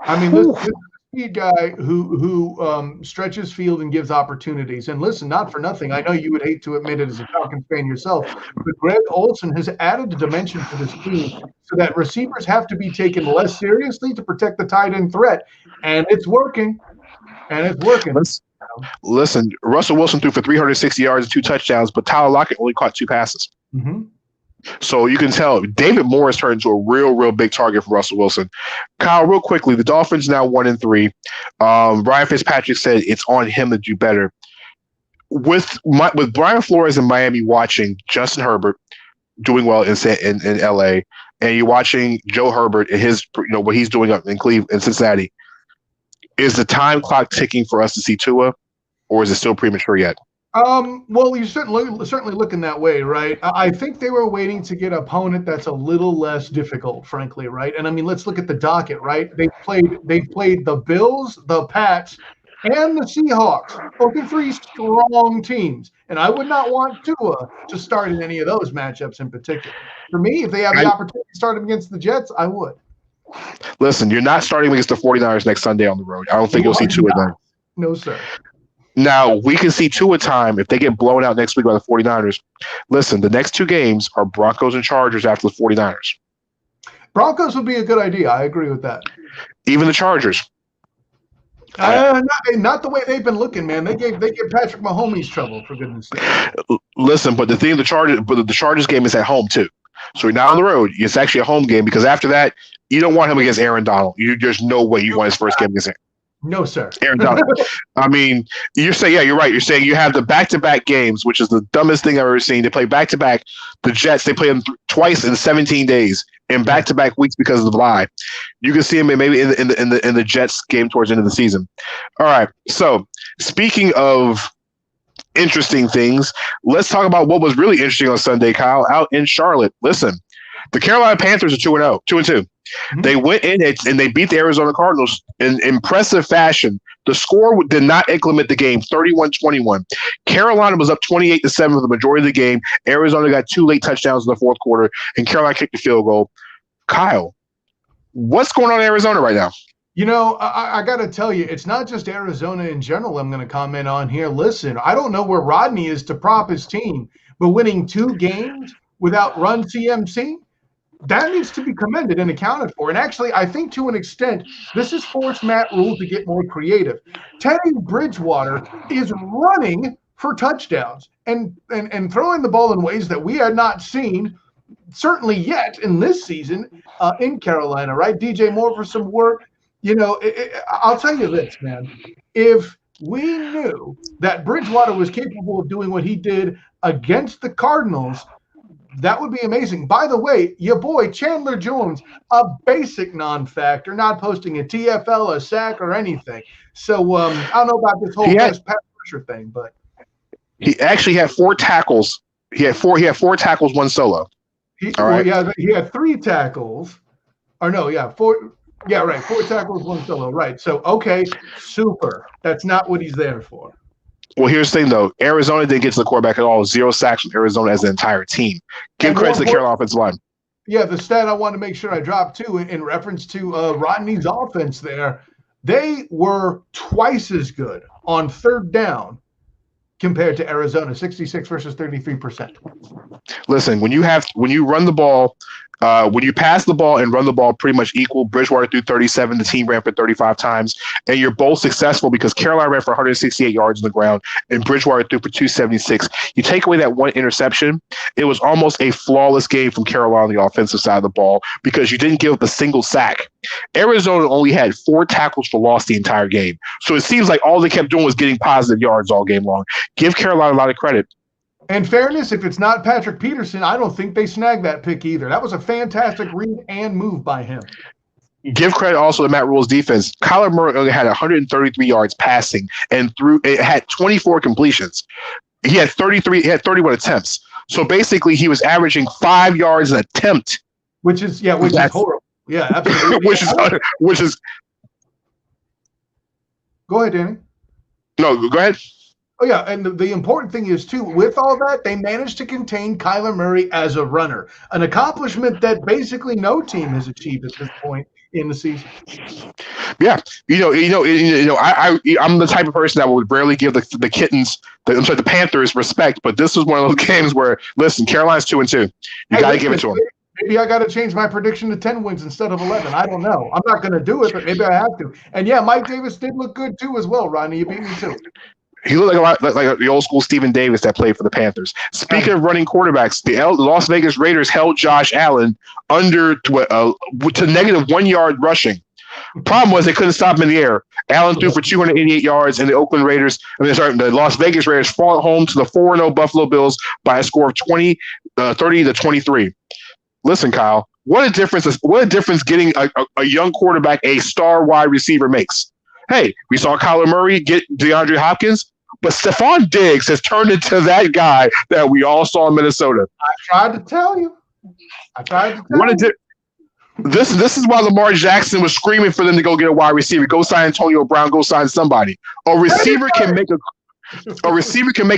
Speaker 2: I mean, this is a speed guy who stretches field and gives opportunities. And listen, not for nothing, I know you would hate to admit it as a Falcons fan yourself, but Greg Olsen has added a dimension to this team so that receivers have to be taken less seriously to protect the tight end threat. And it's working.
Speaker 1: Listen, Russell Wilson threw for 360 yards and 2 touchdowns, but Tyler Lockett only caught 2 passes.
Speaker 2: Mm-hmm.
Speaker 1: So you can tell David Morris turned into a real big target for Russell Wilson. Kyle, real quickly, the Dolphins now 1-3. Ryan Fitzpatrick said it's on him to do better. With Brian Flores in Miami watching Justin Herbert doing well in LA, and you're watching Joe Herbert and his what he's doing up in Cleveland and Cincinnati. Is the time clock ticking for us to see Tua, or is it still premature yet?
Speaker 2: Well, you're certainly looking that way, right? I think they were waiting to get an opponent that's a little less difficult, frankly, right? And I mean, let's look at the docket, right? They've played the Bills, the Pats, and the Seahawks. Both are 3 strong teams, and I would not want Tua to start in any of those matchups in particular. For me, if they have the opportunity to start him against the Jets, I would.
Speaker 1: Listen, you're not starting against the 49ers next Sunday on the road. I don't think you'll see Tua then.
Speaker 2: No, sir.
Speaker 1: Now, we can see Tua time if they get blown out next week by the 49ers. Listen, the next 2 games are Broncos and Chargers after the 49ers.
Speaker 2: Broncos would be a good idea. I agree with that.
Speaker 1: Even the Chargers.
Speaker 2: Not the way they've been looking, man. They gave Patrick Mahomes trouble, for goodness sake.
Speaker 1: Listen, but the Chargers game is at home too. So now on the road, it's actually a home game because after that, you don't want him against Aaron Donald. There's no way you want his first game against him.
Speaker 2: No, sir.
Speaker 1: Aaron Donald. I mean, you're right. You're saying you have the back-to-back games, which is the dumbest thing I've ever seen. They play back-to-back. The Jets, they play them twice in 17 days in back-to-back weeks because of the bye. You can see them maybe in the Jets game towards the end of the season. All right. So speaking of interesting things, let's talk about what was really interesting on Sunday, Kyle, out in Charlotte. Listen, the Carolina Panthers are 2-2. Mm-hmm. They went in and they beat the Arizona Cardinals in impressive fashion. The score did not increment the game, 31-21. Carolina was up 28-7 for the majority of the game. Arizona got 2 late touchdowns in the fourth quarter, and Carolina kicked the field goal. Kyle, what's going on in Arizona right now?
Speaker 2: You know, I got to tell you, it's not just Arizona in general I'm going to comment on here. Listen, I don't know where Rodney is to prop his team, but winning 2 games without Run CMC, that needs to be commended and accounted for. And actually, I think to an extent, this has forced Matt Rule to get more creative. Teddy Bridgewater is running for touchdowns and throwing the ball in ways that we had not seen, certainly yet in this season in Carolina, right? DJ Moore for some work. You know, I'll tell you this, man. If we knew that Bridgewater was capable of doing what he did against the Cardinals, that would be amazing. By the way, your boy Chandler Jones, a basic non-factor, not posting a TFL, a sack, or anything. So I don't know about this whole best pass rusher thing, but
Speaker 1: he actually had 4 tackles. He had four tackles, 1 solo.
Speaker 2: All right. Well, he had 3 tackles. Or no, 4. Yeah, right. 4 tackles, 1 solo. Right. So okay, super. That's not what he's there for.
Speaker 1: Well, here's the thing, though. Arizona didn't get to the quarterback at all. 0 sacks from Arizona as an entire team. Give credit to the Carolina offensive line.
Speaker 2: Yeah, the stat I want to make sure I drop, too, in reference to Rodney's offense there, they were twice as good on 3rd down compared to Arizona, 66 versus 33%.
Speaker 1: Listen, when you run the ball, when you pass the ball and run the ball pretty much equal, Bridgewater threw 37, the team ran for 35 times, and you're both successful because Carolina ran for 168 yards on the ground and Bridgewater threw for 276. You take away that 1 interception, it was almost a flawless game from Carolina on the offensive side of the ball because you didn't give up a single sack. Arizona only had 4 tackles for loss the entire game. So it seems like all they kept doing was getting positive yards all game long. Give Carolina a lot of credit.
Speaker 2: In fairness, if it's not Patrick Peterson, I don't think they snagged that pick either. That was a fantastic read and move by him.
Speaker 1: Give credit also to Matt Rule's defense. Kyler Murray only had 133 yards passing and had 24 completions. He had 31 attempts. So basically, he was averaging 5 yards an attempt,
Speaker 2: which is horrible. Yeah, absolutely.
Speaker 1: which is.
Speaker 2: Go ahead, Danny.
Speaker 1: No, go ahead.
Speaker 2: Oh, yeah, and the important thing is, too, with all that, they managed to contain Kyler Murray as a runner, an accomplishment that basically no team has achieved at this point in the season.
Speaker 1: Yeah, I'm the type of person that would rarely give the Panthers respect, but this was one of those games where, listen, Carolina's 2-2. You got to give it to them.
Speaker 2: Maybe I got to change my prediction to 10 wins instead of 11. I don't know. I'm not going to do it, but maybe I have to. And, yeah, Mike Davis did look good, too, as well, Rodney. You beat me, too.
Speaker 1: He looked like the old school Stephen Davis that played for the Panthers. Speaking of running quarterbacks, the Las Vegas Raiders held Josh Allen under to -1 yard rushing. Problem was they couldn't stop him in the air. Allen threw for 288 yards, and the Las Vegas Raiders fought home to the 4-0 Buffalo Bills by a score of 30-23. Listen, Kyle, what a difference getting a young quarterback, a star wide receiver makes. Hey, we saw Kyler Murray get DeAndre Hopkins, but Stephon Diggs has turned into that guy that we all saw in Minnesota.
Speaker 2: I tried to tell you.
Speaker 1: This is why Lamar Jackson was screaming for them to go get a wide receiver. Go sign Antonio Brown. Go sign somebody. A receiver can make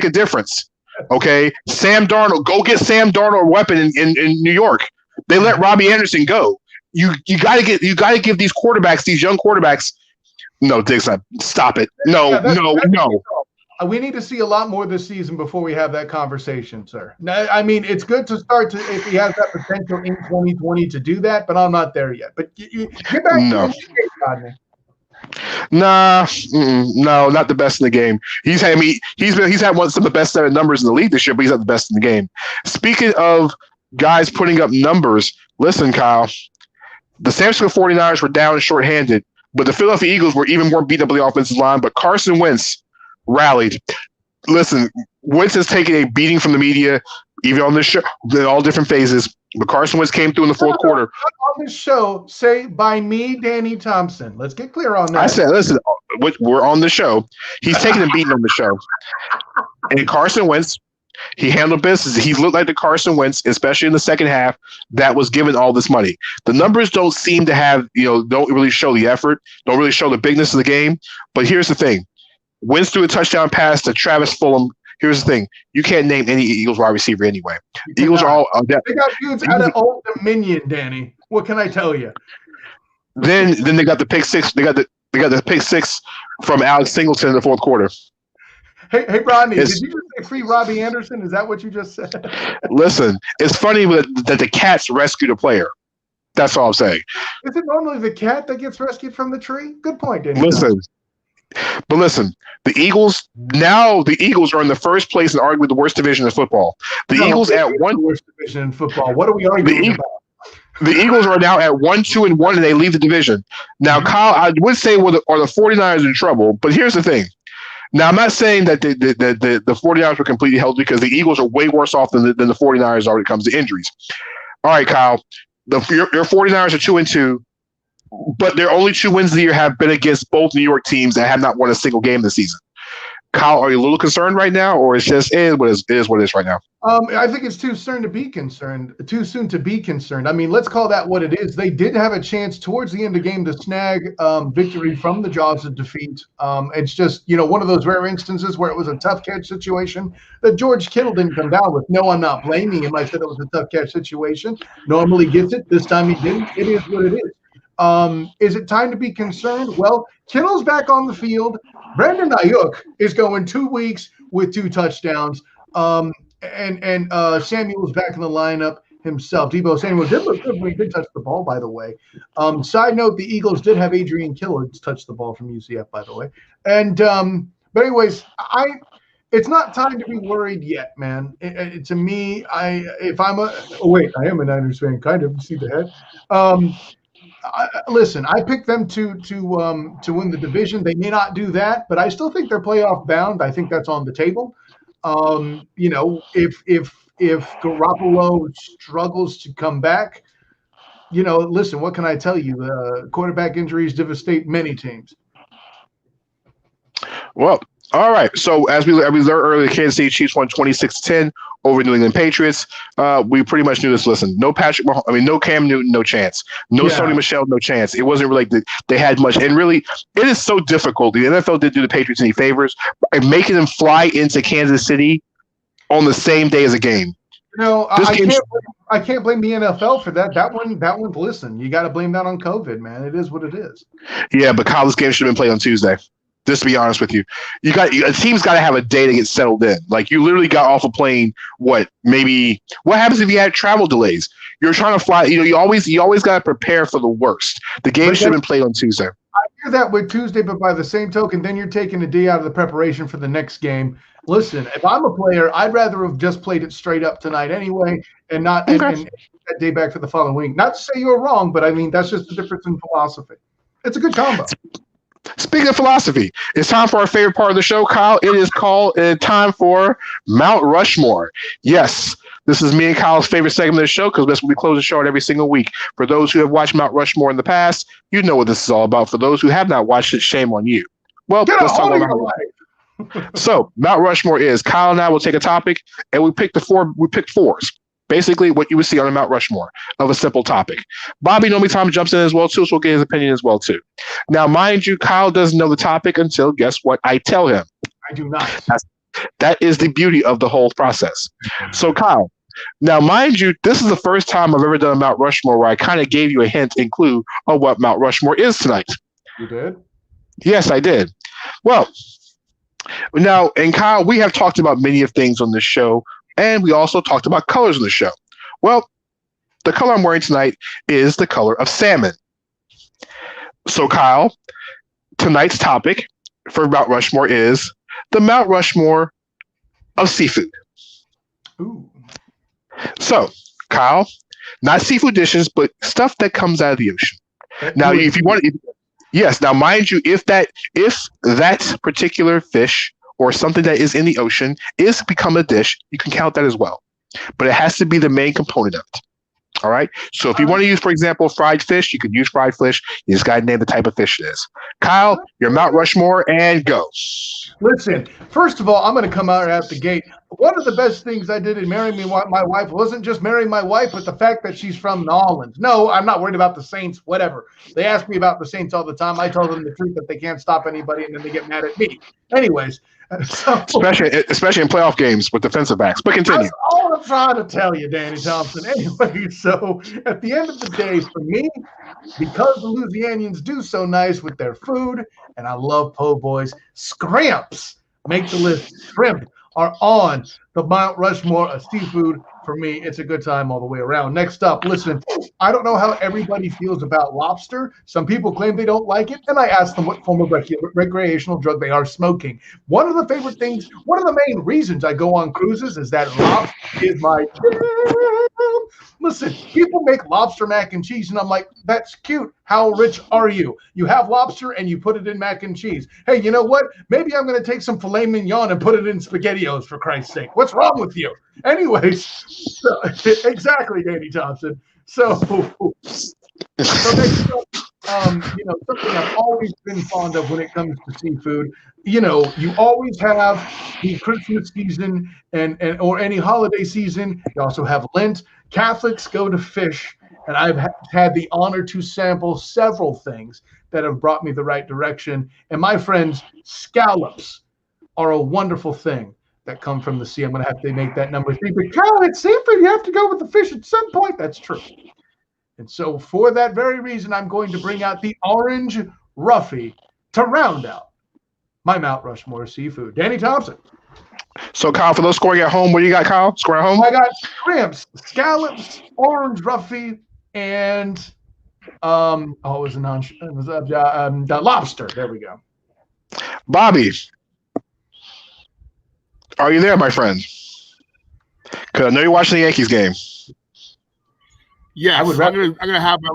Speaker 1: a difference. Okay, Sam Darnold. Go get Sam Darnold a weapon in New York. They let Robbie Anderson go. You got to give these quarterbacks, these young quarterbacks. No, Diggs, stop it. No.
Speaker 2: We need to see a lot more this season before we have that conversation, sir. Now, I mean, it's good to start if he has that potential in 2020 to do that, but I'm not there yet. But get back to the game, Rodney.
Speaker 1: No, not the best in the game. He's had some of the best set of numbers in the league this year, but he's not the best in the game. Speaking of guys putting up numbers, listen, Kyle, the San Francisco 49ers were down shorthanded, But the Philadelphia Eagles were even more beat up on the offensive line. But Carson Wentz rallied. Listen, Wentz has taken a beating from the media, even on this show, in all different phases. But Carson Wentz came through in the fourth quarter.
Speaker 2: On this show, say by me, Danny Thompson. Let's get clear on that.
Speaker 1: I said, listen, we're on the show. He's taking a beating on the show. And Carson Wentz, he handled business. He looked like the Carson Wentz, especially in the second half, that was given all this money. The numbers don't seem to have, don't really show the effort, don't really show the bigness of the game. But here's the thing. Wentz threw a touchdown pass to Travis Fulgham. Here's the thing. You can't name any Eagles wide receiver anyway. The Eagles are all
Speaker 2: they got dudes out of Old Dominion, Danny. What can I tell you?
Speaker 1: Then they got the pick six. They got the pick six from Alex Singleton in the fourth quarter.
Speaker 2: Hey, Rodney, did you just say free Robbie Anderson? Is that what you just said?
Speaker 1: Listen, it's funny that the Cats rescued a player. That's all I'm saying.
Speaker 2: Is it normally the cat that gets rescued from the tree? Good point, Danny.
Speaker 1: Listen, the Eagles are in the first place and arguably the worst division in football. The Eagles at one
Speaker 2: worst division in football. What are we arguing about?
Speaker 1: The Eagles are now at 1-2-1, and they lead the division. Now, Kyle, I would say are the 49ers in trouble, but here's the thing. Now, I'm not saying that the 49ers were completely healthy because the Eagles are way worse off than the 49ers are when it comes to injuries. All right, Kyle, your 49ers are 2-2, but their only 2 wins of the year have been against both New York teams that have not won a single game this season. Kyle, are you a little concerned right now, or it's just it is what it is right now?
Speaker 2: I think it's too soon to be concerned. I mean, let's call that what it is. They did have a chance towards the end of the game to snag victory from the jaws of defeat. It's just, one of those rare instances where it was a tough catch situation that George Kittle didn't come down with. No, I'm not blaming him. I said it was a tough catch situation. Normally gets it. This time he didn't. It is what it is. Is it time to be concerned? Well, Kittle's back on the field. Brandon Ayuk is going 2 weeks with 2 touchdowns. And Samuel's back in the lineup himself. Deebo Samuel did look good when he did touch the ball, by the way. Side note, the Eagles did have Adrian Killer touch the ball from UCF, by the way. And but anyways, it's not time to be worried yet, man. To me, I am a Niners fan, kind of. You see the head. Listen, I picked them to win the division. They may not do that, but I still think they're playoff bound. I think that's on the table. If Garoppolo struggles to come back, listen, what can I tell you? Quarterback injuries devastate many teams.
Speaker 1: Well, all right. So as we learned earlier, Kansas City Chiefs won 26-10 over New England Patriots. We pretty much knew this. Listen, no Patrick Mahomes, no Cam Newton, no chance. No Sony Michel, no chance. It wasn't really like they had much. And really, it is so difficult. The NFL didn't do the Patriots any favors by making them fly into Kansas City on the same day as a game.
Speaker 2: I can't blame the NFL for that. That one. Listen, you got to blame that on COVID, man. It is what it is.
Speaker 1: Yeah, but college games should have been played on Tuesday. Just to be honest with you, a team's got to have a day to get settled in. Like you literally got off a plane. What happens if you had travel delays? You're trying to fly. You always got to prepare for the worst. The game should have been played on Tuesday.
Speaker 2: I hear that with Tuesday, but by the same token, then you're taking a day out of the preparation for the next game. Listen, if I'm a player, I'd rather have just played it straight up tonight anyway, and not and that day back for the following week. Not to say you're wrong, but I mean that's just the difference in philosophy. It's a good combo.
Speaker 1: Speaking of philosophy, it's time for our favorite part of the show, Kyle. It is time for Mount Rushmore. Yes, this is me and Kyle's favorite segment of the show because that's when we close the show out every single week. For those who have watched Mount Rushmore in the past, you know what this is all about. For those who have not watched it, shame on you. Well, let's talk about it. So, Mount Rushmore is Kyle and I will take a topic and we pick fours. Basically, what you would see on a Mount Rushmore of a simple topic. Bobby normally time jumps in as well, too, so we'll get his opinion as well, too. Now, mind you, Kyle doesn't know the topic until, guess what, I tell him.
Speaker 2: I do not.
Speaker 1: That is the beauty of the whole process. So, Kyle, now, mind you, this is the first time I've ever done a Mount Rushmore where I kind of gave you a hint and clue of what Mount Rushmore is tonight.
Speaker 2: You did?
Speaker 1: Yes, I did. Well, now, and Kyle, we have talked about many of things on this show. And we also talked about colors on the show. Well, the color I'm wearing tonight is the color of salmon. So, Kyle, tonight's topic for Mount Rushmore is the Mount Rushmore of seafood.
Speaker 2: Ooh.
Speaker 1: So, Kyle, not seafood dishes, but stuff that comes out of the ocean. Now, if you want Yes. Now, mind you, if that particular fish or something that is in the ocean is become a dish, you can count that as well. But it has to be the main component of it. All right. So if you want to use, for example, fried fish, you could use fried fish. You just got to name the type of fish it is. Kyle, your Mount Rushmore, and go.
Speaker 2: Listen, first of all, I'm going to come out the gate. One of the best things I did in marrying my wife wasn't just marrying my wife, but the fact that she's from New Orleans. No, I'm not worried about the Saints, whatever. They ask me about the Saints all the time. I tell them the truth that they can't stop anybody, and then they get mad at me. Anyways. So,
Speaker 1: especially in playoff games with defensive backs. But continue.
Speaker 2: That's all I'm trying to tell you, Danny Thompson. Anyway, so at the end of the day, for me, because the Louisianians do so nice with their food, and I love po' boys, scramps make the list. Shrimp are on the Mount Rushmore of seafood. For me, it's a good time all the way around. Next up, listen, I don't know how everybody feels about lobster. Some people claim they don't like it, and I ask them what form of recreational drug they are smoking. One of the main reasons I go on cruises is that lobster is my jam. Listen, people make lobster mac and cheese, and I'm like, that's cute. How rich are you? You have lobster, and you put it in mac and cheese. Hey, you know what? Maybe I'm going to take some filet mignon and put it in SpaghettiOs, for Christ's sake. What's wrong with you? Anyways, so, exactly, Danny Thompson. So next up, something I've always been fond of when it comes to seafood. You always have the Christmas season and or any holiday season. You also have Lent. Catholics go to fish, and I've had the honor to sample several things that have brought me the right direction. And my friends, scallops are a wonderful thing that come from the sea. I'm going to have to make that number 3. But Carol, it's seafood. You have to go with the fish at some point. That's true. And so for that very reason, I'm going to bring out the orange roughy to round out my Mount Rushmore seafood. Danny Thompson.
Speaker 1: So, Kyle, for those scoring at home, what do you got, Kyle? Scoring at home?
Speaker 2: I got shrimps, scallops, orange roughy, and the lobster. There we go.
Speaker 1: Bobby, are you there, my friend? Because I know you're watching the Yankees game.
Speaker 3: Yeah, I'm gonna have my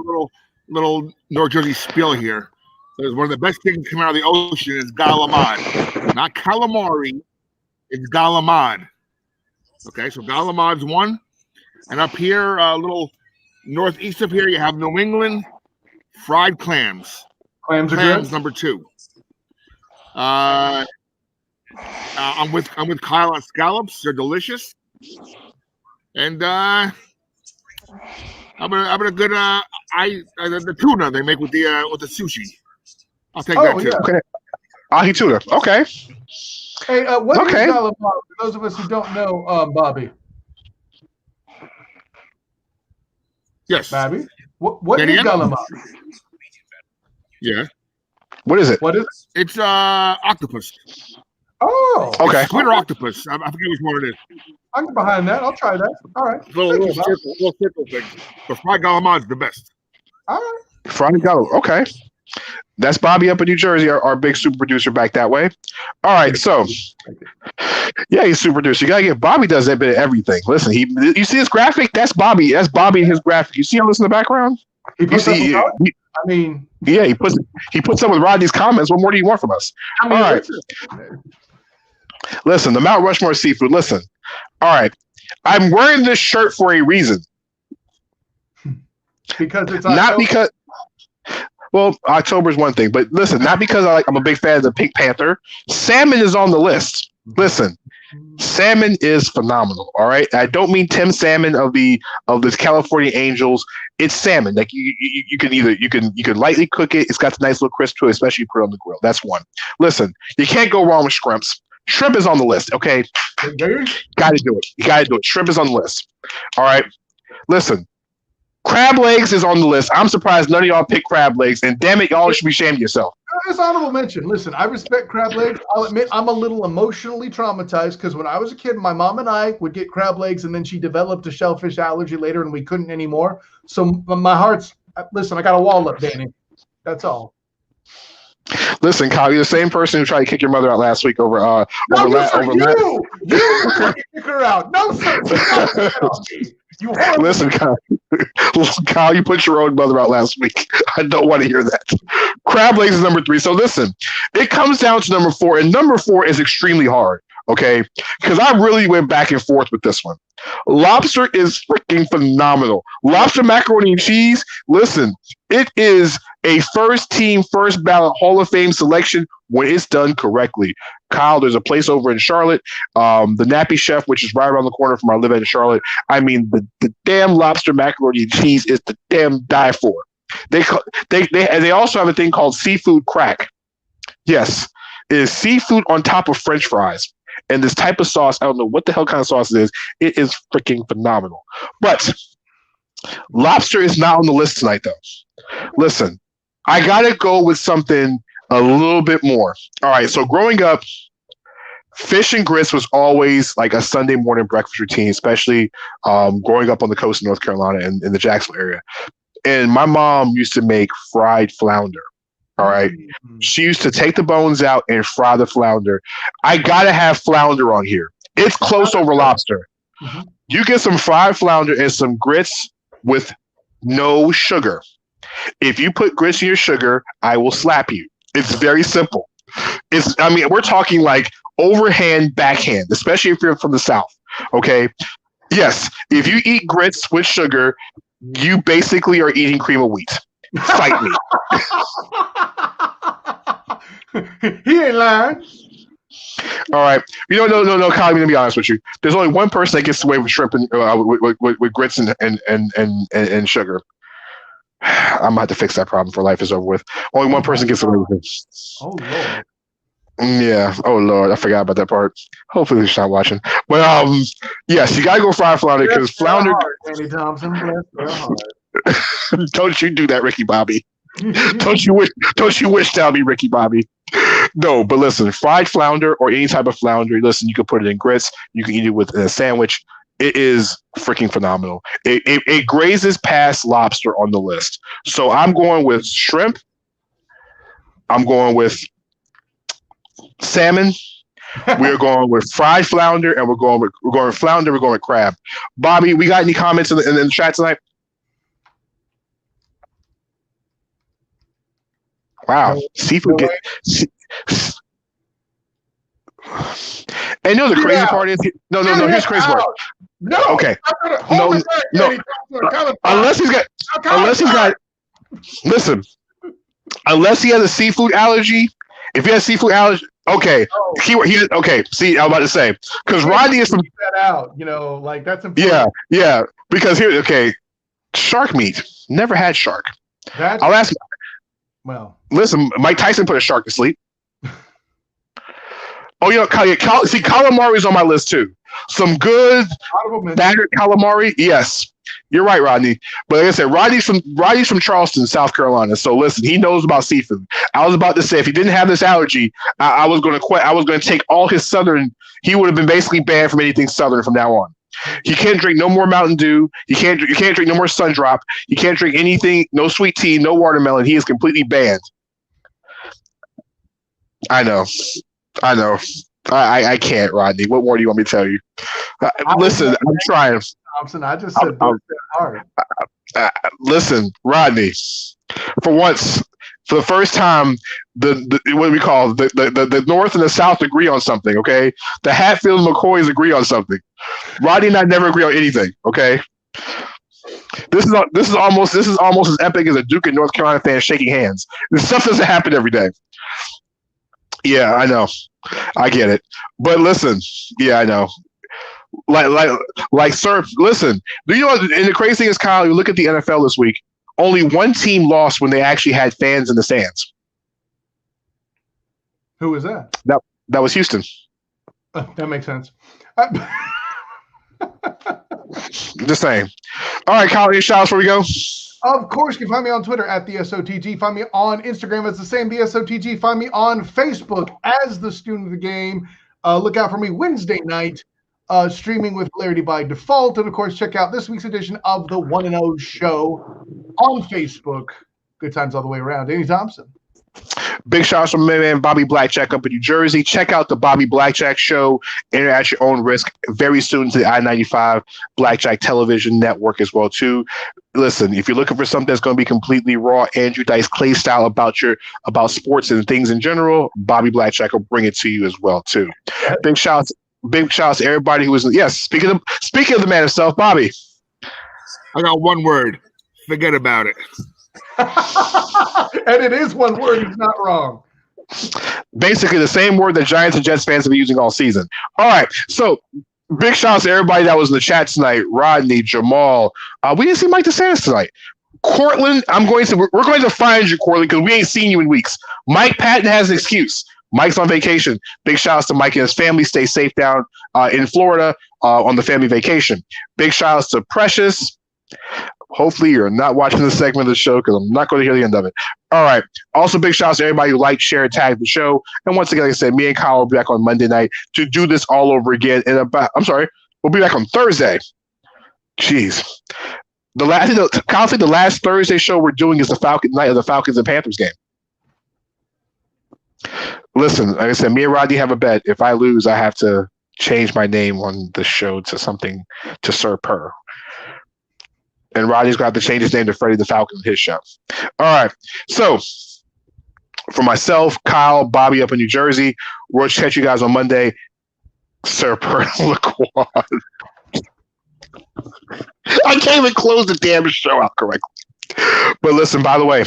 Speaker 3: little North Jersey spiel here. There's one of the best things coming out of the ocean is galamad, not calamari. It's galamad. Okay, so galamad's one, and up here, a little northeast of here, you have New England fried clams.
Speaker 2: Clams are good.
Speaker 3: Number 2. I'm with Kyle on scallops. They're delicious, and I'm a good the tuna they make with the sushi. I'll take that too.
Speaker 1: Yeah. Okay, ahi tuna. Okay.
Speaker 2: Hey, what is galamad? For those of us who don't know, Bobby.
Speaker 3: Yes,
Speaker 2: Bobby. What is galamad?
Speaker 3: Yeah.
Speaker 1: What is it?
Speaker 2: What is it?
Speaker 3: It's octopus.
Speaker 2: Oh.
Speaker 1: Okay.
Speaker 3: Squid or octopus. I forget which one it is.
Speaker 2: I'm behind that. I'll try that. All right.
Speaker 3: Little circle thing. The fried galamad's the best.
Speaker 2: All right.
Speaker 1: Fried galamad. Okay. That's Bobby up in New Jersey, our big super producer back that way. All right, so yeah, he's super producer. You gotta get Bobby does that bit of everything. Listen, you see this graphic? That's Bobby. That's Bobby in his graphic. You see him in the background? He puts up with Rodney's comments. What more do you want from us? All right. Listen, the Mount Rushmore seafood. Listen. All right. I'm wearing this shirt for a reason.
Speaker 2: Because it's
Speaker 1: not because. Well, October is one thing, but listen, not because I'm a big fan of the Pink Panther. Salmon is on the list. Listen, salmon is phenomenal. All right, I don't mean Tim Salmon of the California Angels. It's salmon. Like you can lightly cook it. It's got the nice little crisp to it, especially put it on the grill. That's one. Listen, you can't go wrong with shrimps. Shrimp is on the list. Okay, got to do it. You got to do it. Shrimp is on the list. All right, listen. Crab legs is on the list. I'm surprised none of y'all picked crab legs, and damn it, y'all should be ashamed of yourself.
Speaker 2: It's honorable mention. Listen, I respect crab legs. I'll admit I'm a little emotionally traumatized because when I was a kid, my mom and I would get crab legs, and then she developed a shellfish allergy later, and we couldn't anymore. So my heart's listen. I got a wall up, Danny. That's all.
Speaker 1: Listen, Kyle, you're the same person who tried to kick your mother out last week over
Speaker 2: you kick her out. No, sir.
Speaker 1: Listen, Kyle, you put your own mother out last week. I don't want to hear that. Crab legs is number 3. So listen, it comes down to number 4, and number 4 is extremely hard. Okay, because I really went back and forth with this one. Lobster is freaking phenomenal. Lobster macaroni and cheese. Listen, it is a first team, first ballot Hall of Fame selection when it's done correctly. Kyle, there's a place over in Charlotte, the Nappy Chef, which is right around the corner from our live in Charlotte. I mean, the damn lobster macaroni and cheese is the damn die for. They also have a thing called seafood crack. Yes, it is seafood on top of French fries. And this type of sauce, I don't know what the hell kind of sauce it is. It is freaking phenomenal. But lobster is not on the list tonight, though. Listen, I got to go with something a little bit more. All right, so growing up, fish and grits was always like a Sunday morning breakfast routine, especially growing up on the coast of North Carolina and in the Jacksonville area. And my mom used to make fried flounder. All right. She used to take the bones out and fry the flounder. I got to have flounder on here. It's close over lobster. Mm-hmm. You get some fried flounder and some grits with no sugar. If you put grits in your sugar, I will slap you. It's very simple. We're talking like overhand, backhand, especially if you're from the South. Okay. Yes. If you eat grits with sugar, you basically are eating cream of wheat. Fight me.
Speaker 2: He ain't lying.
Speaker 1: All right. No, Kyle, I'm gonna be honest with you. There's only one person that gets away with shrimp and with grits and sugar. I'm gonna have to fix that problem before life is over with. Only one person gets away with it.
Speaker 2: Oh Lord.
Speaker 1: Yeah. Oh Lord, I forgot about that part. Hopefully she's not watching. But yes, you gotta go fried flounder because flounder.
Speaker 2: Danny Thompson, bless their heart.
Speaker 1: Don't you do that, Ricky Bobby. Don't you wish that'll be Ricky Bobby. No, but listen, fried flounder or any type of flounder, listen, you can put it in grits, you can eat it with a sandwich. It is freaking phenomenal. It grazes past lobster on the list. So I'm going with shrimp. I'm going with salmon. We're going with fried flounder, and we're going with flounder. We're going with crab. Bobby, we got any comments in the chat tonight? Wow, seafood get. And the crazy part is no. Here's the crazy part.
Speaker 2: No.
Speaker 1: Okay. No. Unless he's got. Listen. Unless he has a seafood allergy. If he has seafood allergy, okay. Okay. See, I was about to say because Rodney is from
Speaker 2: that out. Like that's important.
Speaker 1: Yeah. Because shark meat. Never had shark. I'll ask.
Speaker 2: Well,
Speaker 1: listen, Mike Tyson put a shark to sleep. Calamari is on my list too. Some good battered calamari. Yes, you're right, Rodney. But like I said, Rodney's from Charleston, South Carolina. So listen, he knows about seafood. I was about to say if he didn't have this allergy, I was going to take all his Southern. He would have been basically banned from anything Southern from now on. He can't drink no more Mountain Dew. You can't drink no more Sundrop. You can't drink anything, no sweet tea, no watermelon. He is completely banned. I know. I can't, Rodney. What more do you want me to tell you? Listen, I'm trying.
Speaker 2: Thompson, I just said hard.
Speaker 1: Listen, Rodney. For once, for the first time, the what do we call the North and the South agree on something. Okay, the Hatfield and McCoys agree on something. Rodney and I never agree on anything. Okay, this is almost as epic as a Duke and North Carolina fan shaking hands. This stuff doesn't happen every day. Yeah, I know. I get it. But listen, yeah, I know. Like, sir, listen. Do you know? And the crazy thing is, Kyle, you look at the NFL this week. Only one team lost when they actually had fans in the stands.
Speaker 2: Who was that?
Speaker 1: That was Houston.
Speaker 2: That makes sense.
Speaker 1: Just saying. All right, Kyle, any shout-outs before we go?
Speaker 2: Of course, you can find me on Twitter at the SOTG. Find me on Instagram as the same, the SOTG. Find me on Facebook as the Student of the Game. Look out for me Wednesday night, streaming with Hilarity by Default. And, of course, check out this week's edition of the 1-0 Show on Facebook. Good times all the way around. Danny Thompson.
Speaker 1: Big shout out to my man Bobby Blackjack up in New Jersey. Check out the Bobby Blackjack Show. Enter at your own risk very soon to the I-95 Blackjack Television Network as well too. Listen, if you're looking for something that's going to be completely raw, Andrew Dice Clay style about sports and things in general, Bobby Blackjack will bring it to you as well too. Big shout out to everybody who was Speaking of the man himself, Bobby.
Speaker 3: I got one word. Forget about it.
Speaker 2: And it is one word. He's not wrong.
Speaker 1: Basically, the same word that Giants and Jets fans have been using all season. All right, so big shout out to everybody that was in the chat tonight. Rodney, Jamal. We didn't see Mike DeSantis tonight. Cortland, we're going to find you, Cortland, because we ain't seen you in weeks. Mike Patton has an excuse. Mike's on vacation. Big shout outs to Mike and his family. Stay safe down in Florida on the family vacation. Big shout outs to Precious. Hopefully you're not watching this segment of the show because I'm not going to hear the end of it. All right. Also, big shout out to everybody who liked, shared, tagged the show. And once again, like I said, me and Kyle will be back on Monday night to do this all over again. We'll be back on Thursday. Jeez. Kyle said the last Thursday show we're doing is the night of the Falcons and Panthers game. Listen, like I said, me and Rodney have a bet. If I lose, I have to change my name on the show to something to Sir Purr. And Rodney's going to have to change his name to Freddie the Falcon on his show. All right. So, for myself, Kyle, Bobby up in New Jersey, we'll catch you guys on Monday. Sir Purr Laquan. I can't even close the damn show out correctly. But listen, by the way,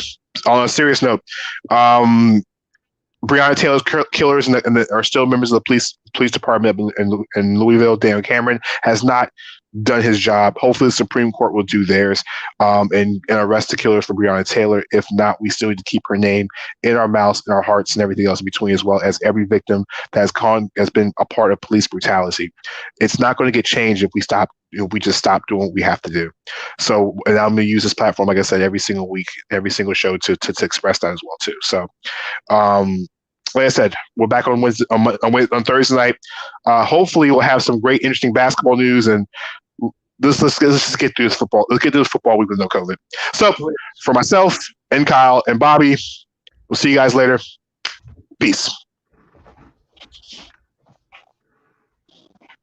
Speaker 1: on a serious note, Breonna Taylor's killers are still members of the police department in Louisville. Dan Cameron has not done his job. Hopefully the Supreme Court will do theirs and arrest the killers for Breonna Taylor. If not, we still need to keep her name in our mouths, in our hearts, and everything else in between, as well as every victim that has been a part of police brutality. It's not going to get changed if we just stop doing what we have to do. So, and I'm going to use this platform, like I said, every single week, every single show to express that as well too. So, like I said, we're back on Wednesday, on Thursday night. Hopefully, we'll have some great, interesting basketball news, and let's just get through this football. Let's get through this football week with no COVID. So, for myself and Kyle and Bobby, we'll see you guys later. Peace.